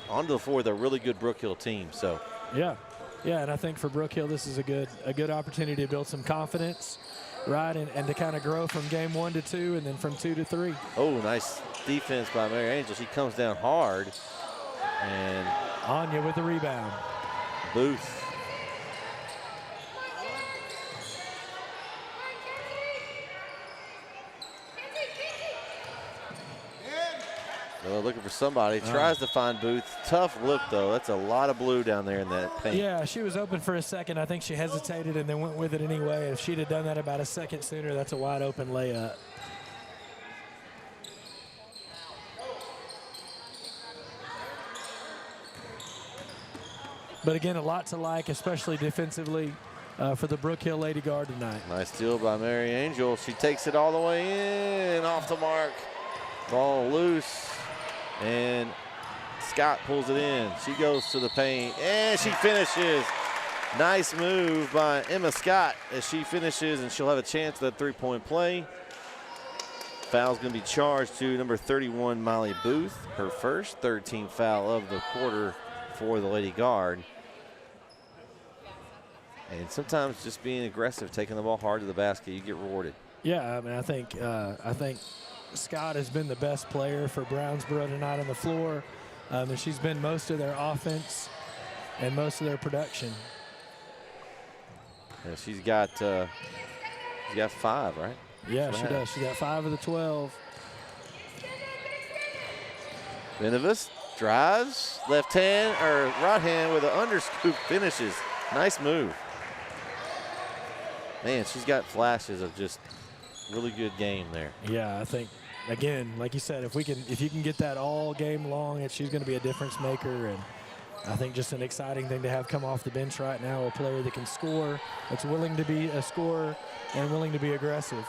onto the floor with a really good Brook Hill team. So yeah, and I think for Brook Hill this is a good opportunity to build some confidence, right, and to kind of grow from game 1 to 2 and then from 2 to 3. Oh, nice defense by Mary Angel. She comes down hard, and Anya with the rebound. Booth. Well, looking for somebody. Tries to find Booth. Tough look, though. That's a lot of blue down there in that paint. Yeah, she was open for a second. I think she hesitated and then went with it anyway. If she'd have done that about a second sooner, that's a wide open layup. But again, a lot to like, especially defensively for the Brook Hill Lady Guard tonight. Nice steal by Mary Angel. She takes it all the way in, off the mark. Ball loose. And Scott pulls it in. She goes to the paint, and she finishes. Nice move by Emma Scott as she finishes, and she'll have a chance at the 3-point play. Foul's going to be charged to number 31, Molly Booth, her first, third team foul of the quarter for the Lady Guard. And sometimes just being aggressive, taking the ball hard to the basket, you get rewarded. Yeah, I mean, I think Scott has been the best player for Brownsboro tonight on the floor, and she's been most of their offense and most of their production. Yeah, she's got 5, right? Yeah, she does. She got 5 of the 12. Benavis drives, left hand or right hand with an underscoop, finishes. Nice move. Man, she's got flashes of just really good game there. Yeah, I think again, like you said, if you can get that all game long, she's going to be a difference maker, and I think just an exciting thing to have come off the bench right now, a player that can score, that's willing to be a scorer and willing to be aggressive.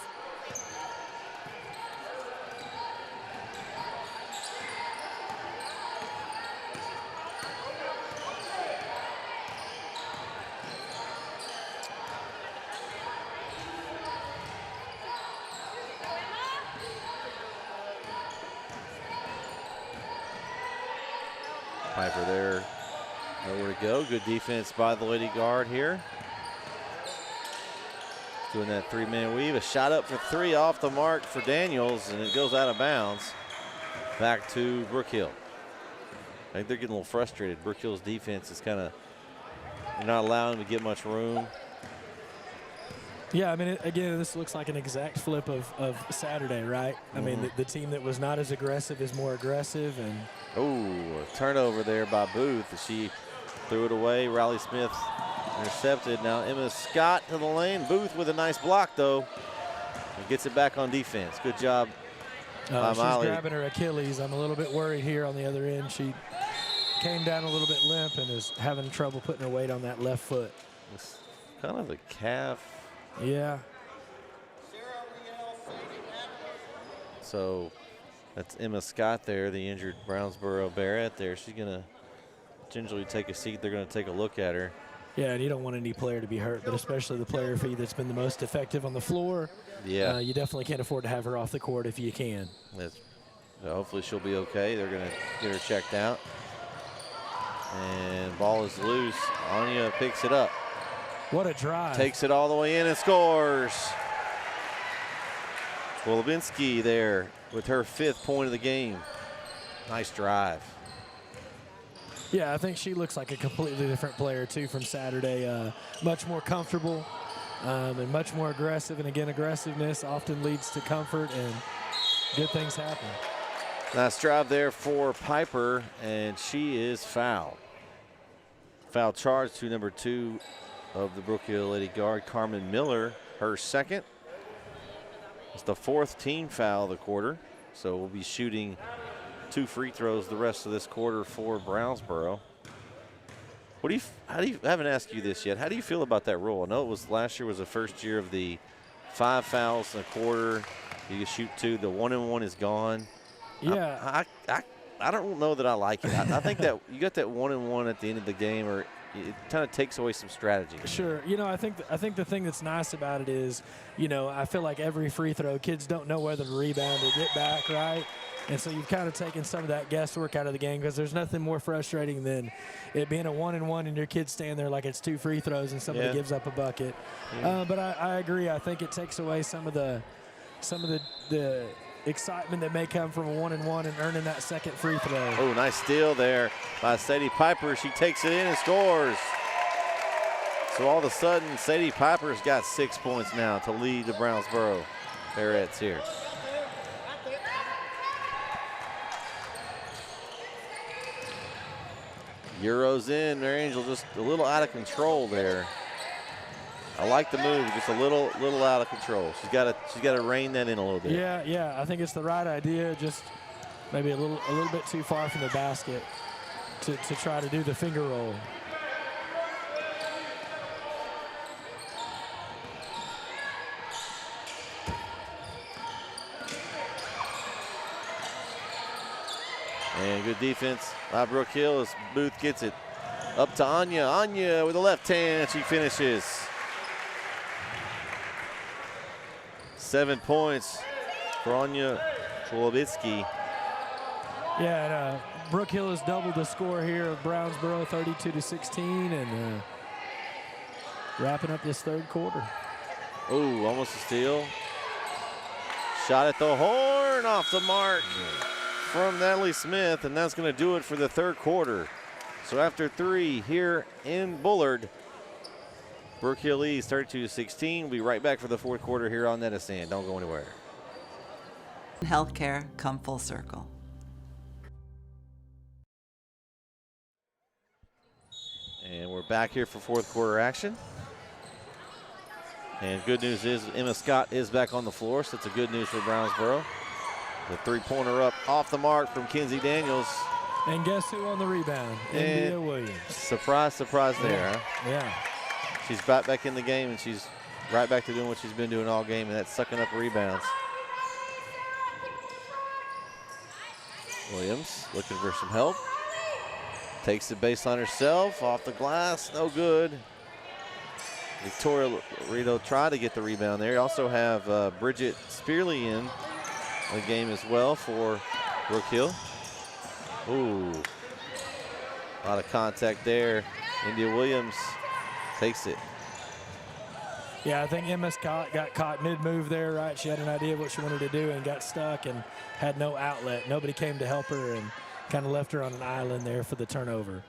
Piper there, nowhere to go. Good defense by the Lady Guard here. Doing that 3-man weave. A shot up for 3 off the mark for Daniels, and it goes out of bounds. Back to Brook Hill. I think they're getting a little frustrated. Brook Hill's defense is kind of, you're not allowing them to get much room. Yeah, I mean, again, this looks like an exact flip of Saturday, right? I mean, the team that was not as aggressive is more aggressive. And a turnover there by Booth. She threw it away. Riley Smith intercepted. Now Emma Scott to the lane. Booth with a nice block, though. And gets it back on defense. Good job by she's Molly. Grabbing her Achilles. I'm a little bit worried here on the other end. She came down a little bit limp and is having trouble putting her weight on that left foot. It's kind of a calf. Yeah. So that's Emma Scott there, the injured Brownsboro Barrett there. She's going to gingerly take a seat. They're going to take a look at her. Yeah, and you don't want any player to be hurt, but especially the player for you that's been the most effective on the floor. Yeah. You definitely can't afford to have her off the court if you can. Hopefully she'll be okay. They're going to get her checked out. And ball is loose. Anya picks it up. What a drive. Takes it all the way in and scores. Wolobinski there with her 5th point of the game. Nice drive. Yeah, I think she looks like a completely different player, too, from Saturday. Much more comfortable and much more aggressive. And, again, aggressiveness often leads to comfort, and good things happen. Nice drive there for Piper, and she is fouled. Foul charge to number 2 of the Brook Hill Lady Guard, Carmen Miller, her 2nd. It's the 4th team foul of the quarter, so we'll be shooting 2 free throws the rest of this quarter for Brownsboro. I haven't asked you this yet. How do you feel about that rule? I know it was last year was the first year of the 5 fouls in a quarter. You can shoot 2. The 1-and-1 is gone. Yeah. I don't know that I like it. I think that you got that 1-and-1 at the end of the game, or it kind of takes away some strategy. Sure. You know, I think the thing that's nice about it is, you know, I feel like every free throw, kids don't know whether to rebound or get back, right? And so you've kind of taken some of that guesswork out of the game, because there's nothing more frustrating than it being a 1-and-1 and your kids stand there like it's 2 free throws and somebody gives up a bucket. Yeah. But I agree. I think it takes away some of the excitement that may come from a 1-and-1 and earning that 2nd free throw. Oh, nice steal there by Sadie Piper. She takes it in and scores. So all of a sudden, Sadie Piper's got 6 points now to lead the Brownsboro Barretts here. Euros in, Mary Angel just a little out of control there. I like the move, just a little out of control. She's got to rein that in a little bit. Yeah, I think it's the right idea. Just maybe a little bit too far from the basket to try to do the finger roll. And good defense by Brook Hill as Booth gets it up to Anya. Anya with the left hand, she finishes. 7 points for Anya Wolobinski. Yeah, and Brook Hill has doubled the score here of Brownsboro, 32-16, and wrapping up this 3rd quarter. Oh, almost a steal. Shot at the horn, off the mark from Natalie Smith, and that's going to do it for the 3rd quarter. So after 3 here in Bullard, Brook Hill leads 32-16. We'll be right back for the 4th quarter here on Edison. Don't go anywhere. Healthcare come full circle. And we're back here for 4th quarter action. And good news is Emma Scott is back on the floor, so it's a good news for Brownsboro. The 3-pointer up off the mark from Kinsey Daniels. And guess who on the rebound? India Williams. Surprise there, huh? Yeah. She's back in the game, and she's right back to doing what she's been doing all game, and that's sucking up rebounds. Williams looking for some help. Takes the baseline herself, off the glass, no good. Victoria Rito tried to get the rebound there. You also have Bridget Spearley in the game as well for Brook Hill. Ooh, a lot of contact there. India Williams takes it. Yeah, I think Emma Scott got caught mid-move there, right? She had an idea of what she wanted to do and got stuck and had no outlet. Nobody came to help her and kind of left her on an island there for the turnover.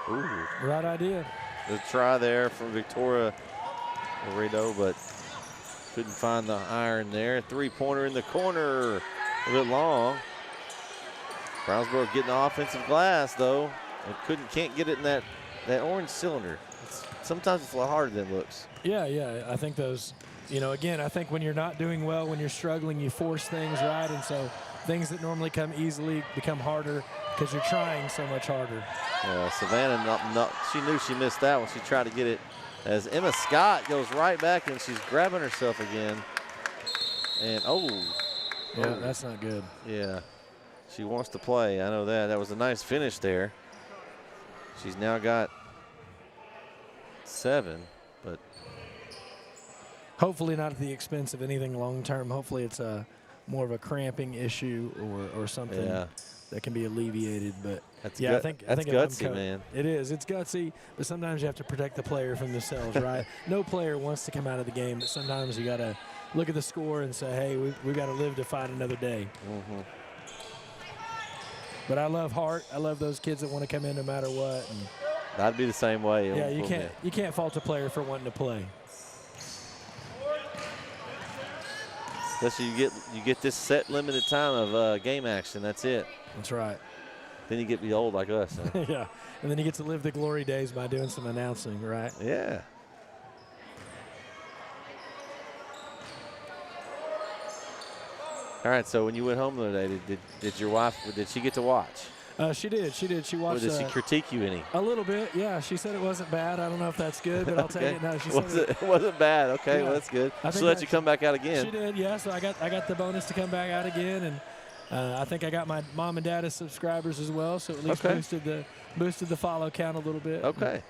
Ooh. Right idea. The try there from Victoria Laredo, but couldn't find the iron there. 3-pointer in the corner, a bit long. Brownsboro getting the offensive glass, though. And can't get it in that orange cylinder. Sometimes it's a lot harder than it looks. Yeah. I think those, again, I think when you're not doing well, when you're struggling, you force things, right? And so things that normally come easily become harder because you're trying so much harder. Savannah, she knew she missed that one. She tried to get it as Emma Scott goes right back, and she's grabbing herself again. And, yeah, that's not good. Yeah, she wants to play. I know that. That was a nice finish there. She's now got 7, but hopefully not at the expense of anything long term. Hopefully it's more of a cramping issue or something that can be alleviated. But I think that's gutsy, man. It is. It's gutsy, but sometimes you have to protect the player from themselves, right? No player wants to come out of the game, but sometimes you got to look at the score and say, hey, we've got to live to fight another day. Mm-hmm. But I love heart. I love those kids that want to come in no matter what. And I'd be the same way. yeah, you can't fault a player for wanting to play. Especially you get this set limited time of game action. That's it. That's right. Then you get to be old like us. Huh? Yeah, and then you get to live the glory days by doing some announcing, right? Yeah. All right, so when you went home the other day, did your wife, did she get to watch? She did. She watched. Did she critique you any? A little bit, yeah. She said it wasn't bad. I don't know if that's good, but I'll tell you, no. She said it wasn't bad. Okay, yeah. Well, that's good. She'll let you come back out again. She did, yeah. So I got the bonus to come back out again, and I think I got my mom and dad as subscribers as well. So at least boosted the follow count a little bit. Okay.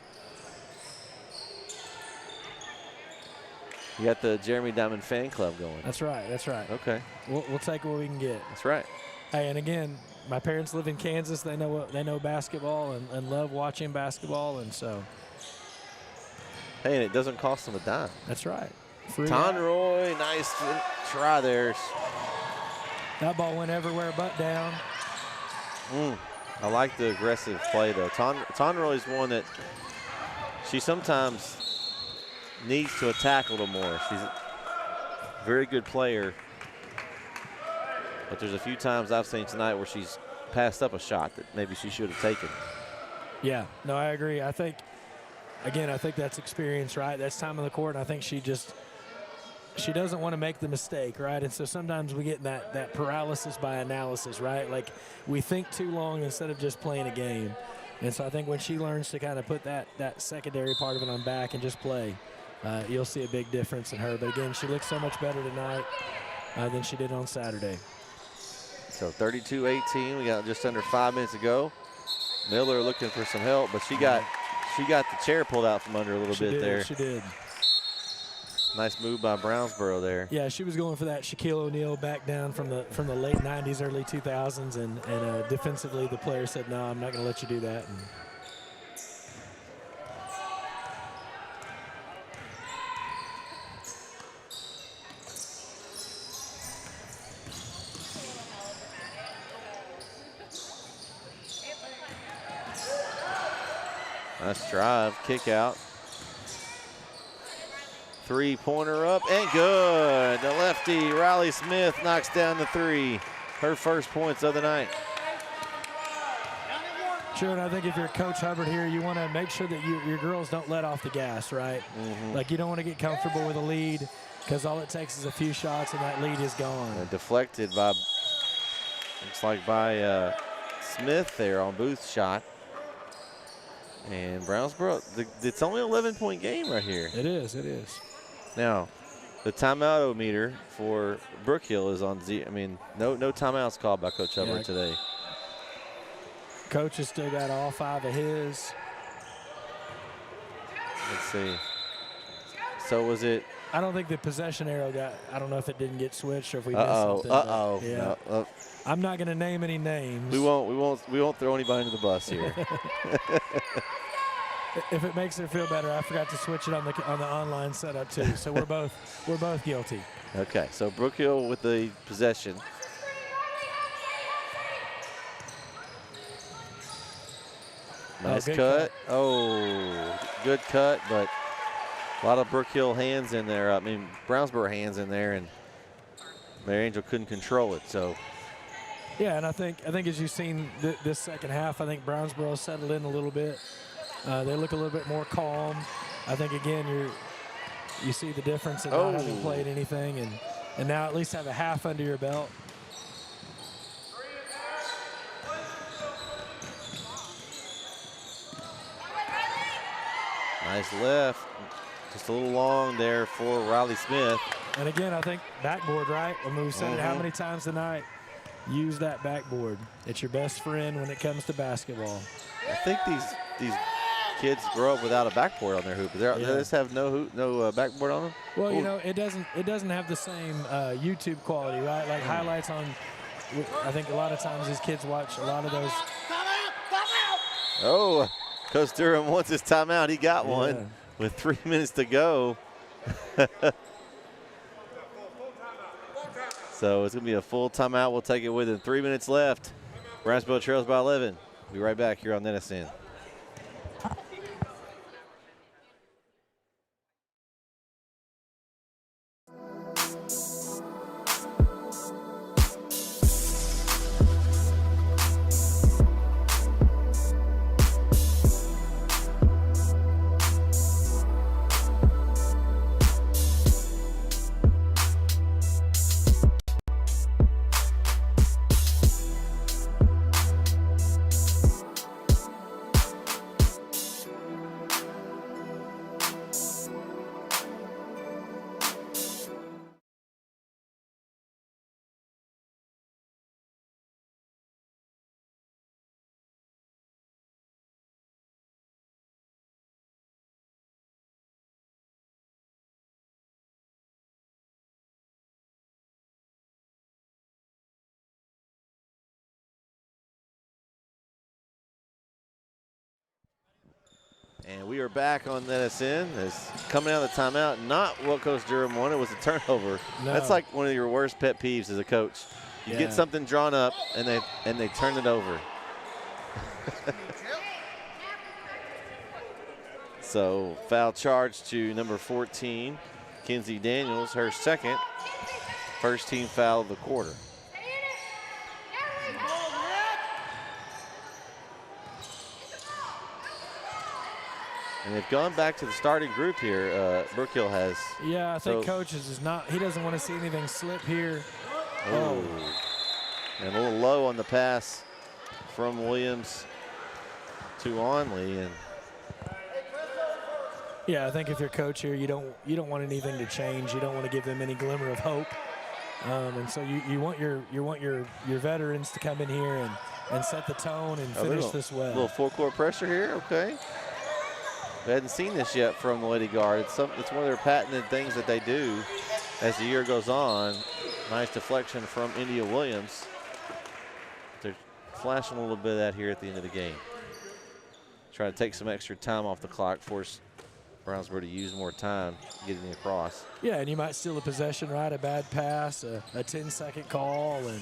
You got the Jeremy Diamond fan club going. That's right. That's right. Okay. We'll take what we can get. That's right. Hey, and again, my parents live in Kansas. They know basketball and love watching basketball, and so. Hey, and it doesn't cost them a dime. That's right. Free Conroy, nice try there. That ball went everywhere but down. I like the aggressive play though. Conroy's one that she sometimes needs to attack a little more. She's a very good player. But there's a few times I've seen tonight where she's passed up a shot that maybe she should have taken. Yeah, no, I agree. I think that's experience, right? That's time on the court, and I think she doesn't want to make the mistake, right? And so sometimes we get that paralysis by analysis, right? Like we think too long instead of just playing a game. And so I think when she learns to kind of put that secondary part of it on back and just play, you'll see a big difference in her. But again, she looks so much better tonight than she did on Saturday. So 32-18, we got just under 5 minutes to go. Miller looking for some help, but she got the chair pulled out from under a little bit there. She did. Nice move by Brownsboro there. Yeah, she was going for that Shaquille O'Neal back down from the late 90s, early 2000s, and defensively the player said, no, I'm not going to let you do that. And nice drive, kick out. Three-pointer up and good. The lefty, Riley Smith, knocks down the three. Her first points of the night. Sure, and I think if you're Coach Hubbard here, you want to make sure that your girls don't let off the gas, right? Mm-hmm. Like you don't want to get comfortable with a lead because all it takes is a few shots and that lead is gone. And deflected by, looks like by Smith there on Booth's shot. And Brownsboro, it's only an 11-point game right here. It is. Now, the timeout meter for Brook Hill is on zero. I mean, no timeouts called by Coach Hubbard today. Coach has still got all 5 of his. Let's see. So was it? I don't think the possession arrow I don't know if it didn't get switched or if we missed something. Yeah. No, I'm not going to name any names. We won't throw anybody under the bus here. If it makes her feel better, I forgot to switch it on the online setup too. So we're both guilty. Okay, so Brook Hill with the possession. Nice cut. Oh, good cut, but a lot of Brook Hill hands in there. I mean, Brownsboro hands in there, and Mary Angel couldn't control it. So Yeah, and I think as you've seen this second half, I think Brownsboro settled in a little bit. They look a little bit more calm. I think again you see the difference in not having played anything, and now at least have a half under your belt. Nice left. Just a little long there for Riley Smith. And again, I think backboard, right? I mean, we've said it how many times tonight. Use that backboard. It's your best friend when it comes to basketball. I think these kids grow up without a backboard on their hoop. They just have no backboard on them. Well, you know, it doesn't have the same YouTube quality, right? Like highlights on. I think a lot of times these kids watch a lot of those. Oh, Coach Durham wants his timeout. He got one with 3 minutes to go. So it's going to be a full timeout. We'll take it within 3 minutes left. Brownsboro trails by 11. We'll be right back here on NSN. And we are back on NSN. It's coming out of the timeout. Not what Coach Durham wanted. Was a turnover. No. That's like one of your worst pet peeves as a coach. You get something drawn up and they turn it over. So foul charge to number 14, Kenzie Daniels, her second, first team foul of the quarter. And they've gone back to the starting group here. Brook Hill has. Yeah, I think Coach is not. He doesn't want to see anything slip here. Oh. And a little low on the pass from Williams to Onley. And yeah, I think if you're coach here, you don't want anything to change. You don't want to give them any glimmer of hope. And so you want your veterans to come in here and set the tone and finish this well. A little full court pressure here. Okay. We hadn't seen this yet from the Lady Guard. It's one of their patented things that they do as the year goes on. Nice deflection from India Williams. They're flashing a little bit of that here at the end of the game. Try to take some extra time off the clock, force Brownsboro to use more time getting across. Yeah, and you might steal a possession, right? A bad pass, a 10-second call, and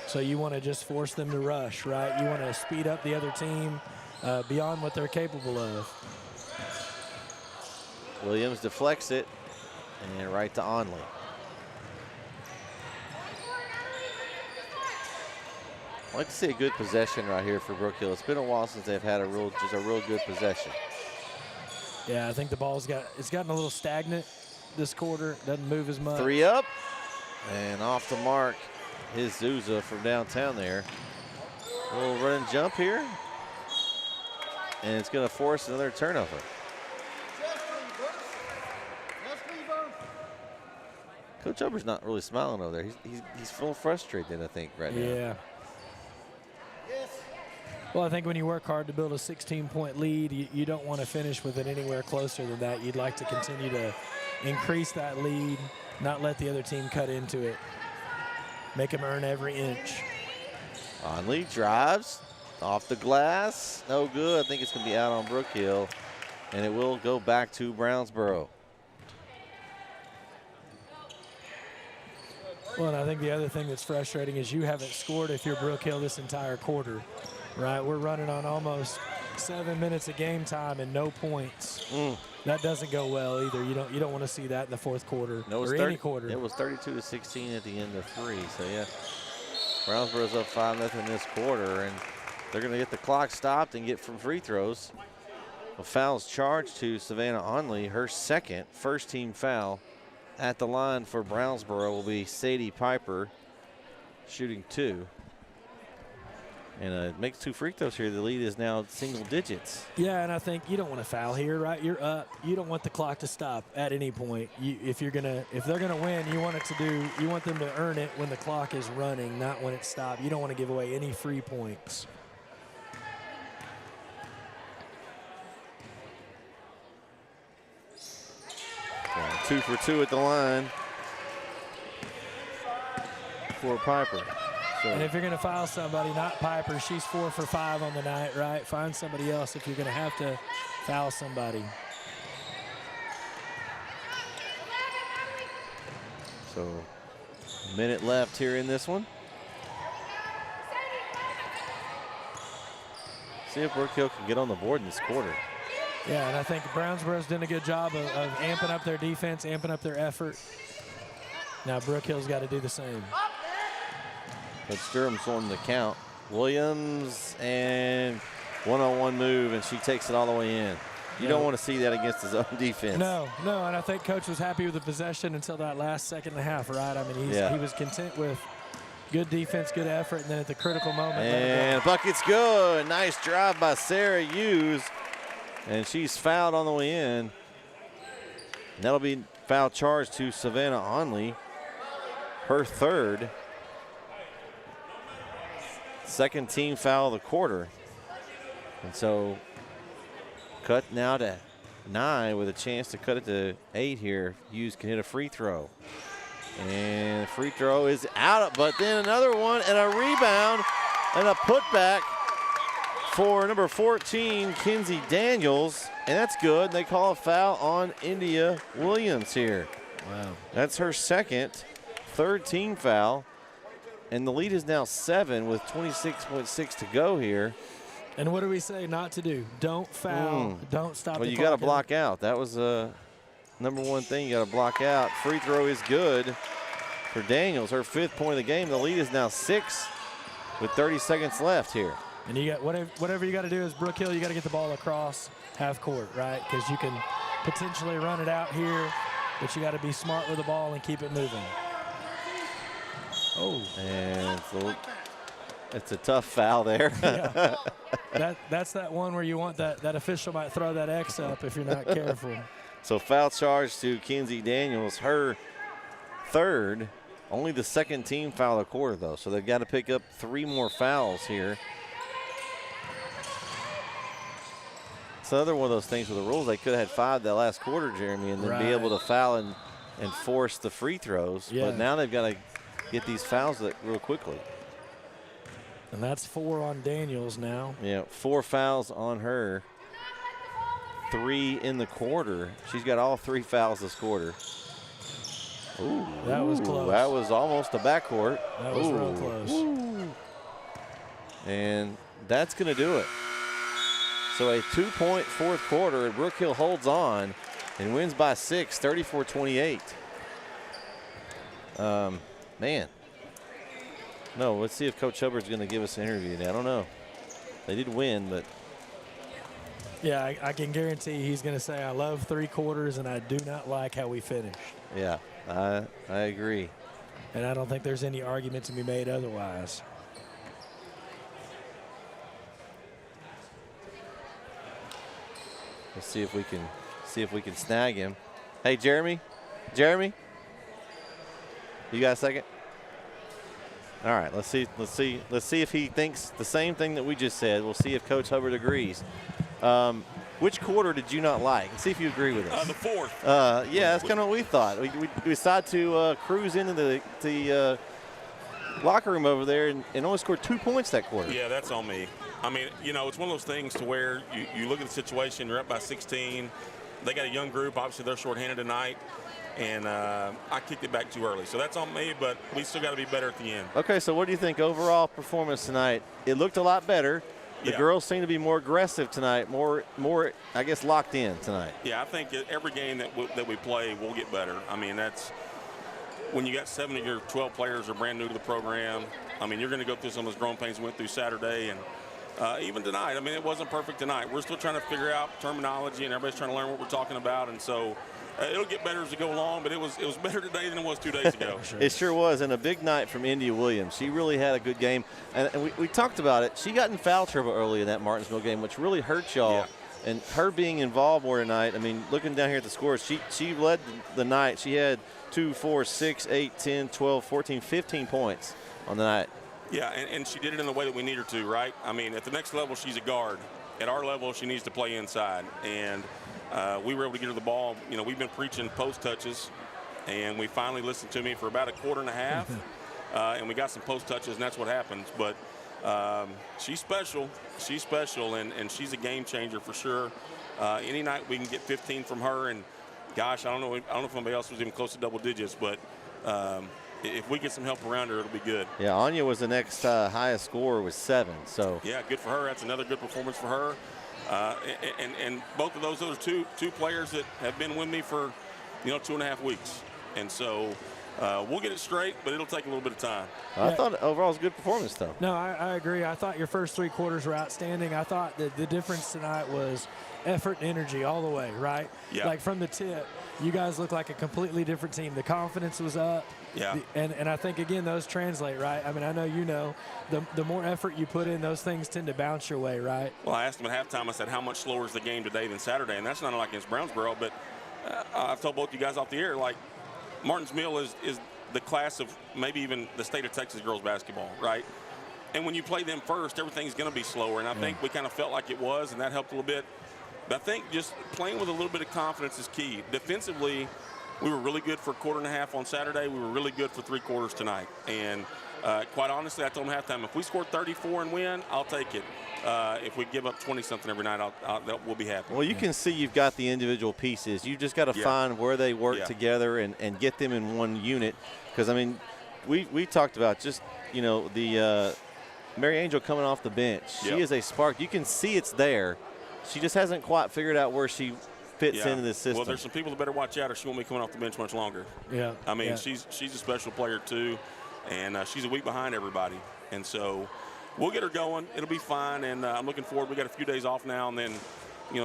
so you want to just force them to rush, right? You want to speed up the other team beyond what they're capable of. Williams deflects it, and right to Onley. I like to see a good possession right here for Brook Hill. It's been a while since they've had a real good possession. Yeah, I think the ball's gotten a little stagnant this quarter. Doesn't move as much. Three up, and off the mark is Zuza from downtown there. A little run and jump here, and it's going to force another turnover. Coach Ober's not really smiling over there. He's a little frustrated, I think, right now. Yeah. Well, I think when you work hard to build a 16-point lead, you don't want to finish with it anywhere closer than that. You'd like to continue to increase that lead, not let the other team cut into it. Make them earn every inch. Onley drives off the glass. No good. I think it's going to be out on Brook Hill, and it will go back to Brownsboro. Well, and I think the other thing that's frustrating is you haven't scored if you're Brook Hill this entire quarter, right? We're running on almost 7 minutes of game time and no points. That doesn't go well either. You don't want to see that in the fourth quarter or any quarter. It was 32-16 at the end of 3, so yeah. Brownsboro's up 5-0 this quarter, and they're going to get the clock stopped and get from free throws. A foul's charged to Savannah Onley, her second, first team foul. At the line for Brownsboro will be Sadie Piper, shooting 2. And it makes 2 free throws here. The lead is now single digits. Yeah, and I think you don't want to foul here, right? You're up. You don't want the clock to stop at any point. If they're gonna win, you want them to earn it when the clock is running, not when it's stopped. You don't want to give away any free points. Yeah, 2 for 2 at the line for Piper. So. And if you're going to foul somebody, not Piper, she's 4 for 5 on the night, right? Find somebody else if you're going to have to foul somebody. So, a minute left here in this one. See if Brook Hill can get on the board in this quarter. Yeah, and I think Brownsboro's done a good job of amping up their defense, amping up their effort. Now Brook Hill's got to do the same. But Sturham's on the count. Williams and one-on-one move, and she takes it all the way in. You don't want to see that against his own defense. No, and I think Coach was happy with the possession until that last second and a half, right? I mean, he was content with good defense, good effort, and then at the critical moment. And bucket's good. Nice drive by Sarah Hughes, and she's fouled on the way in. And that'll be foul charge to Savannah Onley, her third. Second team foul of the quarter. And so cut now to 9 with a chance to cut it to 8 here. Hughes can hit a free throw. And the free throw is out, but then another one and a rebound and a putback for number 14, Kinsey Daniels. And that's good. They call a foul on India Williams here. Wow. That's her second, third team foul. And the lead is now 7 with 26.6 to go here. And what do we say not to do? Don't foul. Don't stop. Well, you got to block out. That was number one thing. You got to block out. Free throw is good for Daniels. Her 5th point of the game. The lead is now 6 with 30 seconds left here. And you got whatever you got to do is Brook Hill. You got to get the ball across half court, right? Because you can potentially run it out here, but you got to be smart with the ball and keep it moving. Oh, and it's a tough foul there. Yeah. That's that one where you want that official might throw that X up if you're not careful. So foul charge to Kinsey Daniels, her third, only the second team foul of the quarter though. So they've got to pick up 3 more fouls here. It's another one of those things with the rules. They could have had 5 that last quarter, Jeremy, and then be able to foul and force the free throws. Yeah. But now they've got to get these fouls real quickly. And that's 4 on Daniels now. Yeah, 4 fouls on her. 3 in the quarter. She's got all 3 fouls this quarter. Ooh, that was close. That was almost a backcourt. That was real close. Ooh. And that's going to do it. So a 2-point fourth quarter, and Brook Hill holds on and wins by 6, 34-28. Man. No, let's see if Coach Hubbard's going to give us an interview today. I don't know. They did win, but. Yeah, I can guarantee he's going to say, I love 3 quarters and I do not like how we finished. Yeah, I agree. And I don't think there's any argument to be made otherwise. Let's see if we can snag him. Hey, Jeremy? Jeremy? You got a second? All right, let's see if he thinks the same thing that we just said. We'll see if Coach Hubbard agrees. Which quarter did you not like? See if you agree with us. The 4th. Yeah, that's kind of what we thought. We decided to cruise into the locker room over there and only scored 2 points that quarter. Yeah, that's on me. I mean, you know, it's one of those things to where you look at the situation, you're up by 16. They got a young group. Obviously, they're shorthanded tonight. And I kicked it back too early. So that's on me, but we still got to be better at the end. Okay, so what do you think overall performance tonight? It looked a lot better. The girls seem to be more aggressive tonight, more I guess, locked in tonight. Yeah, I think every game that we play, we'll get better. I mean, when you got 7 of your 12 players are brand new to the program, I mean, you're going to go through some of those growing pains we went through Saturday and even tonight. I mean, it wasn't perfect tonight. We're still trying to figure out terminology, and everybody's trying to learn what we're talking about. And so it'll get better as we go along, but it was better today than it was 2 days ago. It sure was, and a big night from India Williams. She really had a good game, and we talked about it. She got in foul trouble early in that Martinsville game, which really hurt y'all. Yeah. And her being involved more tonight, I mean, looking down here at the scores, she led the night. She had 2, 4, 6, 8, 10, 12, 14, 15 points on the night. Yeah, and she did it in the way that we need her to, right? I mean, at the next level, she's a guard. At our level, she needs to play inside. And we were able to get her the ball. You know, we've been preaching post touches, and we finally listened to me for about a quarter and a half. And we got some post touches, and that's what happens. But she's special. She's special, and she's a game changer for sure. Any night we can get 15 from her, and gosh, I don't know if anybody else was even close to double digits, but if we get some help around her, it'll be good. Yeah, Anya was the next highest scorer with 7. So yeah, good for her. That's another good performance for her. And both of those other two players that have been with me for 2.5 weeks, and so we'll get it straight, but it'll take a little bit of time. I thought overall it was a good performance, though. No, I agree. I thought your first 3 quarters were outstanding. I thought that the difference tonight was effort and energy all the way, right? Yeah. Like from the tip, you guys look like a completely different team. The confidence was up. Yeah. And I think, again, those translate, right? I mean, I know the more effort you put in, those things tend to bounce your way, right? Well, I asked them at halftime, I said, how much slower is the game today than Saturday? And that's not like against Brownsboro, but I've told both you guys off the air, like, Martins Mill is the class of maybe even the state of Texas girls basketball, right? And when you play them first, everything's going to be slower. And I think we kind of felt like it was, and that helped a little bit. But I think just playing with a little bit of confidence is key. Defensively, we were really good for a quarter and a half on Saturday. We were really good for 3 quarters tonight. And quite honestly, I told them halftime, if we score 34 and win, I'll take it. If we give up 20-something every night, we'll be happy. Well, you can see you've got the individual pieces. You just got to find where they work together and get them in one unit. Because, I mean, we talked about just, the Mary Angel coming off the bench. She is a spark. You can see it's there. She just hasn't quite figured out where she fits into this system. Well, there's some people that better watch out or she won't be coming off the bench much longer. Yeah. I mean, she's a special player too, and she's a week behind everybody. And so we'll get her going. It'll be fine, and I'm looking forward. We got a few days off now, and then,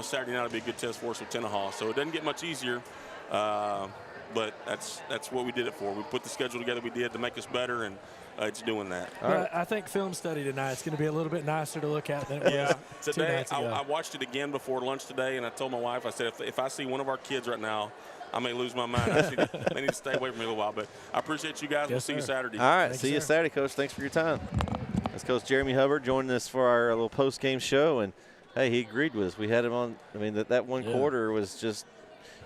Saturday night will be a good test for us with Tenaha. So it doesn't get much easier, but that's what we did it for. We put the schedule together we did to make us better, and it's doing that. Well, I think film study tonight is going to be a little bit nicer to look at than it was 2 today. nights ago. I watched it again before lunch today, and I told my wife, I said, if I see one of our kids right now, I may lose my mind. They need to stay away from me a little while. But I appreciate you guys. We'll see you Saturday. All right, see you Saturday, Coach. Thanks for your time. That's Coach Jeremy Hubbard joining us for our little post-game show. And, hey, he agreed with us. We had him on. I mean, that one quarter was just,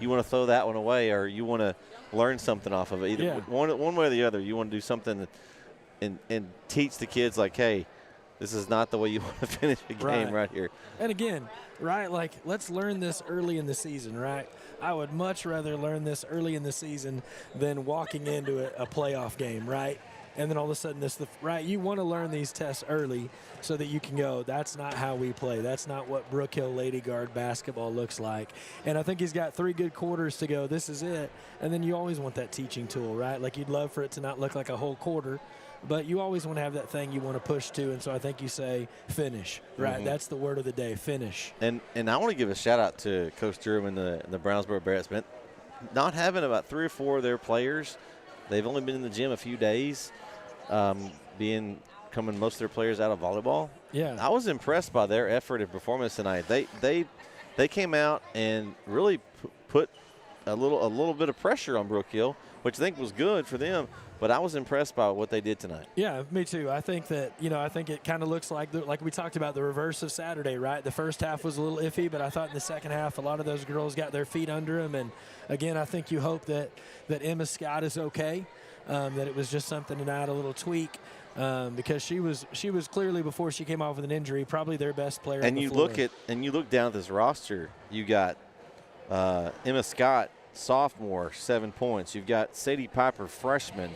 you want to throw that one away or you want to learn something off of it. Either one way or the other. You want to do something and teach the kids, like, hey, this is not the way you want to finish a game right here. And again, right, like, let's learn this early in the season, right? I would much rather learn this early in the season than walking into a playoff game, right? And then all of a sudden right, you want to learn these tests early so that you can go, that's not how we play. That's not what Brook Hill Lady Guard basketball looks like. And I think he's got 3 good quarters to go. This is it. And then you always want that teaching tool, right? Like, you'd love for it to not look like a whole quarter, but you always want to have that thing you want to push to, and so I think you say finish, right? That's the word of the day, finish. And I want to give a shout-out to Coach Durham and the Brownsboro Barretts. Not having about 3 or 4 of their players, they've only been in the gym a few days, coming most of their players out of volleyball. Yeah. I was impressed by their effort and performance tonight. They came out and really put a little bit of pressure on Brook Hill, which I think was good for them. But I was impressed by what they did tonight. Yeah, me too. I think that, I think it kind of looks like we talked about, the reverse of Saturday, right? The first half was a little iffy, but I thought in the second half a lot of those girls got their feet under them. And, again, I think you hope that Emma Scott is okay, that it was just something tonight, a little tweak, because she was clearly, before she came off with an injury, probably their best player on the floor. You look down at this roster, you got Emma Scott, sophomore, 7 points. You've got Sadie Piper, freshman.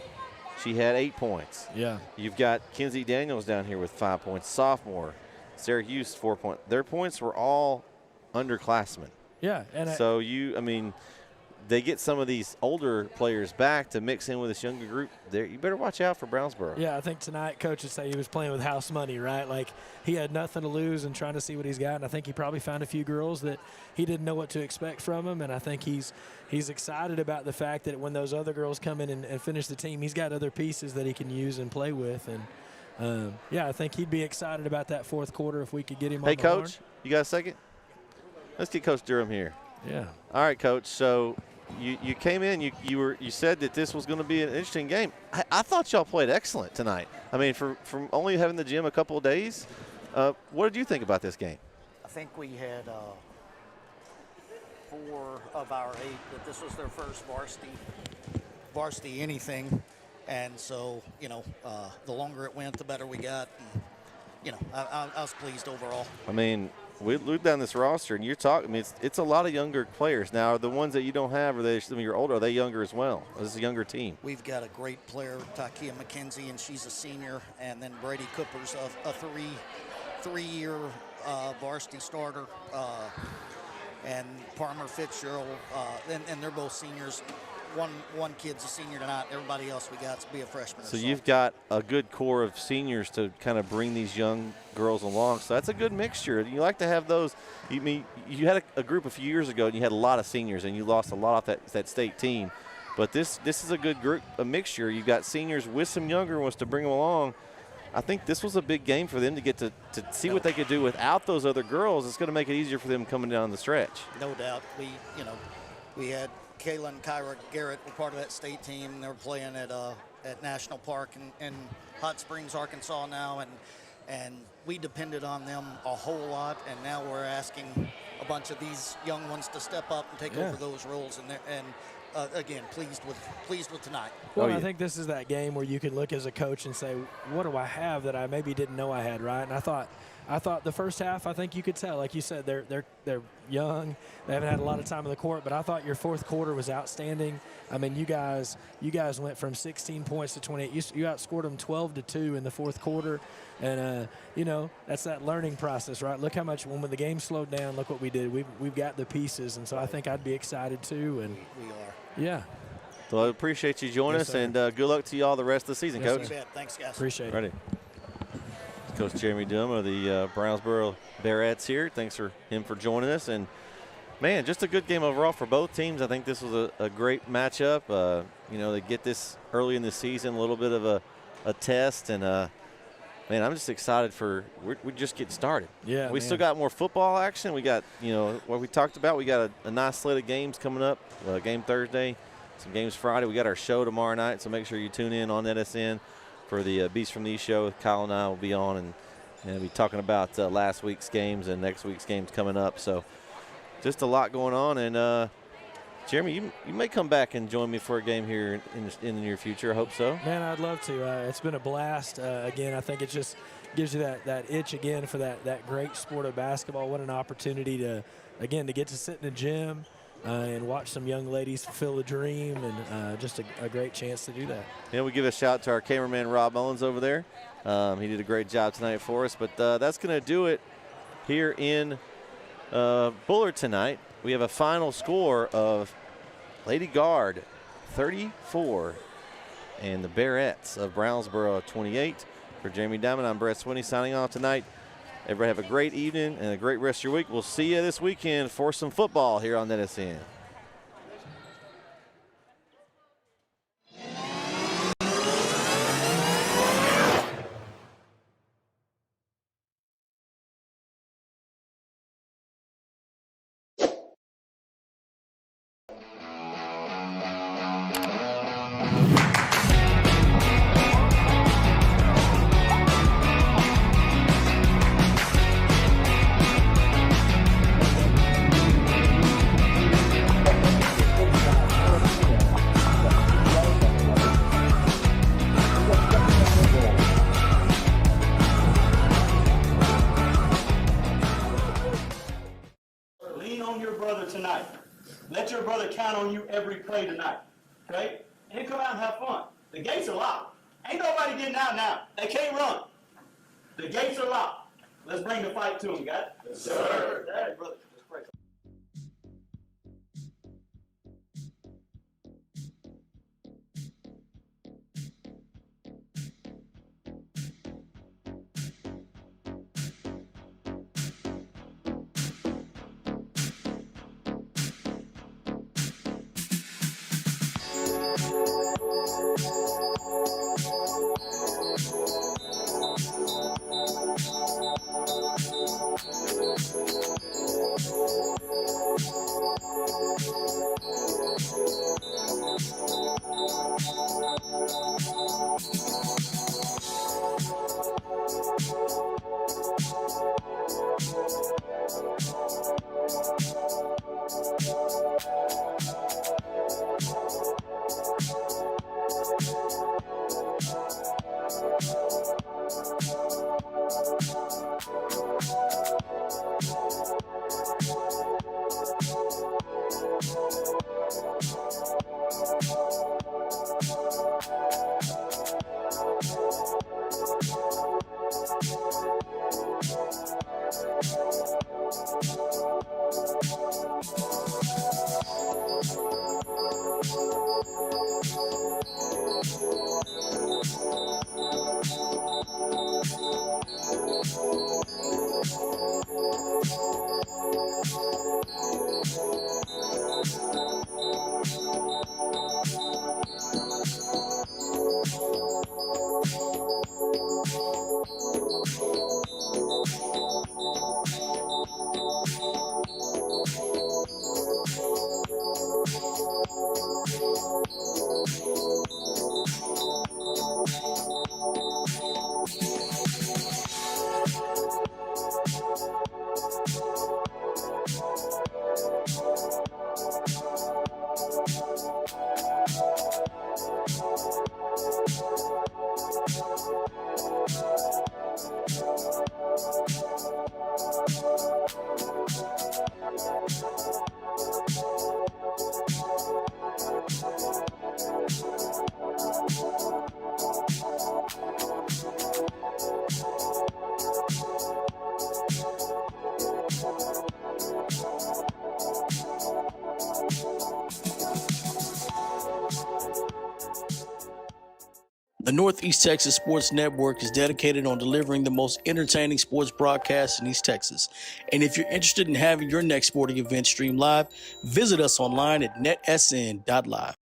She had 8 points. Yeah. You've got Kenzie Daniels down here with 5 points, sophomore. Sarah Hughes, 4 points. Their points were all underclassmen. Yeah. And they get some of these older players back to mix in with this younger group, you better watch out for Brownsboro. Yeah, I think tonight Coach would say he was playing with house money, right? Like he had nothing to lose and trying to see what he's got. And I think he probably found a few girls that he didn't know what to expect from them. And I think he's excited about the fact that when those other girls come in and finish the team, he's got other pieces that he can use and play with. And yeah, I think he'd be excited about that fourth quarter if we could get him on the horn. Hey, Coach, you got a second? Let's get Coach Durham here. Yeah. All right, Coach. So you came in. You said that this was going to be an interesting game. I thought y'all played excellent tonight. I mean, from only having the gym a couple of days, what did you think about this game? I think we had 4 of our 8 that this was their first varsity anything, and so the longer it went, the better we got. And, I was pleased overall. I mean, we looked down this roster, and you're talking. I mean, it's a lot of younger players. Now, the ones that you don't have, some of your older, are they younger as well? This is a younger team. We've got a great player, Takia McKenzie, and she's a senior, and then Brady Cooper's a three-year varsity starter, and Palmer Fitzgerald, and they're both seniors. One kid's a senior tonight. Everybody else we got to be a freshman. So you've got a good core of seniors to kind of bring these young girls along. So that's a good mixture. You like to have those. You had a group a few years ago, and you had a lot of seniors, and you lost a lot off that state team. But this is a good group, a mixture. You've got seniors with some younger ones to bring them along. I think this was a big game for them to get to see what they could do without those other girls. It's going to make it easier for them coming down the stretch. No doubt. We had Kayla and Kyra Garrett were part of that state team. They were playing at National Park in Hot Springs, Arkansas now, and we depended on them a whole lot. And now we're asking a bunch of these young ones to step up and take over those roles. And again, pleased with tonight. Well, I think this is that game where you can look as a coach and say, what do I have that I maybe didn't know I had, right? And I thought the first half, I think you could tell, like you said, they're young. They haven't had a lot of time on the court, but I thought your fourth quarter was outstanding. I mean, you guys went from 16 points to 28. You outscored them 12-2 in the fourth quarter, and that's that learning process, right? Look how much when the game slowed down. Look what we did. We've got the pieces, and so I think I'd be excited too. And we are. Yeah. So I appreciate you joining us, and good luck to you all the rest of the season, Coach. Thanks, guys. Appreciate it. Ready. Coach Jeremy Dunn of the Brownsboro Bearettes here. Thanks for him for joining us. And, man, just a good game overall for both teams. I think this was a great matchup. They get this early in the season, a little bit of a test. And, man, I'm just excited we just get started. Yeah, we still got more football action. We got, what we talked about. We got a nice slate of games coming up, game Thursday, some games Friday. We got our show tomorrow night, so make sure you tune in on NSN for the Beast from the East show. Kyle and I will be on and be talking about last week's games and next week's games coming up. So just a lot going on. And, Jeremy, you may come back and join me for a game here in the near future. I hope so. Man, I'd love to. It's been a blast. Again, I think it just gives you that itch again for that great sport of basketball. What an opportunity to get to sit in a gym and watch some young ladies fulfill a dream, and just a great chance to do that. Yeah, we give a shout out to our cameraman, Rob Owens, over there. He did a great job tonight for us. But that's going to do it here in Bullard tonight. We have a final score of Lady Guard 34 and the Bearettes of Brownsboro 28. For Jeremy Diamond, I'm Brett Swinney signing off tonight. Everybody have a great evening and a great rest of your week. We'll see you this weekend for some football here on NSN. Let your brother count on you every play tonight, okay? And come out and have fun. The gates are locked. Ain't nobody getting out now. They can't run. The gates are locked. Let's bring the fight to them, guys. Yes, sir. All right, brother. Let's pray. The Northeast Texas Sports Network is dedicated on delivering the most entertaining sports broadcasts in East Texas. And if you're interested in having your next sporting event streamed live, visit us online at netsn.live.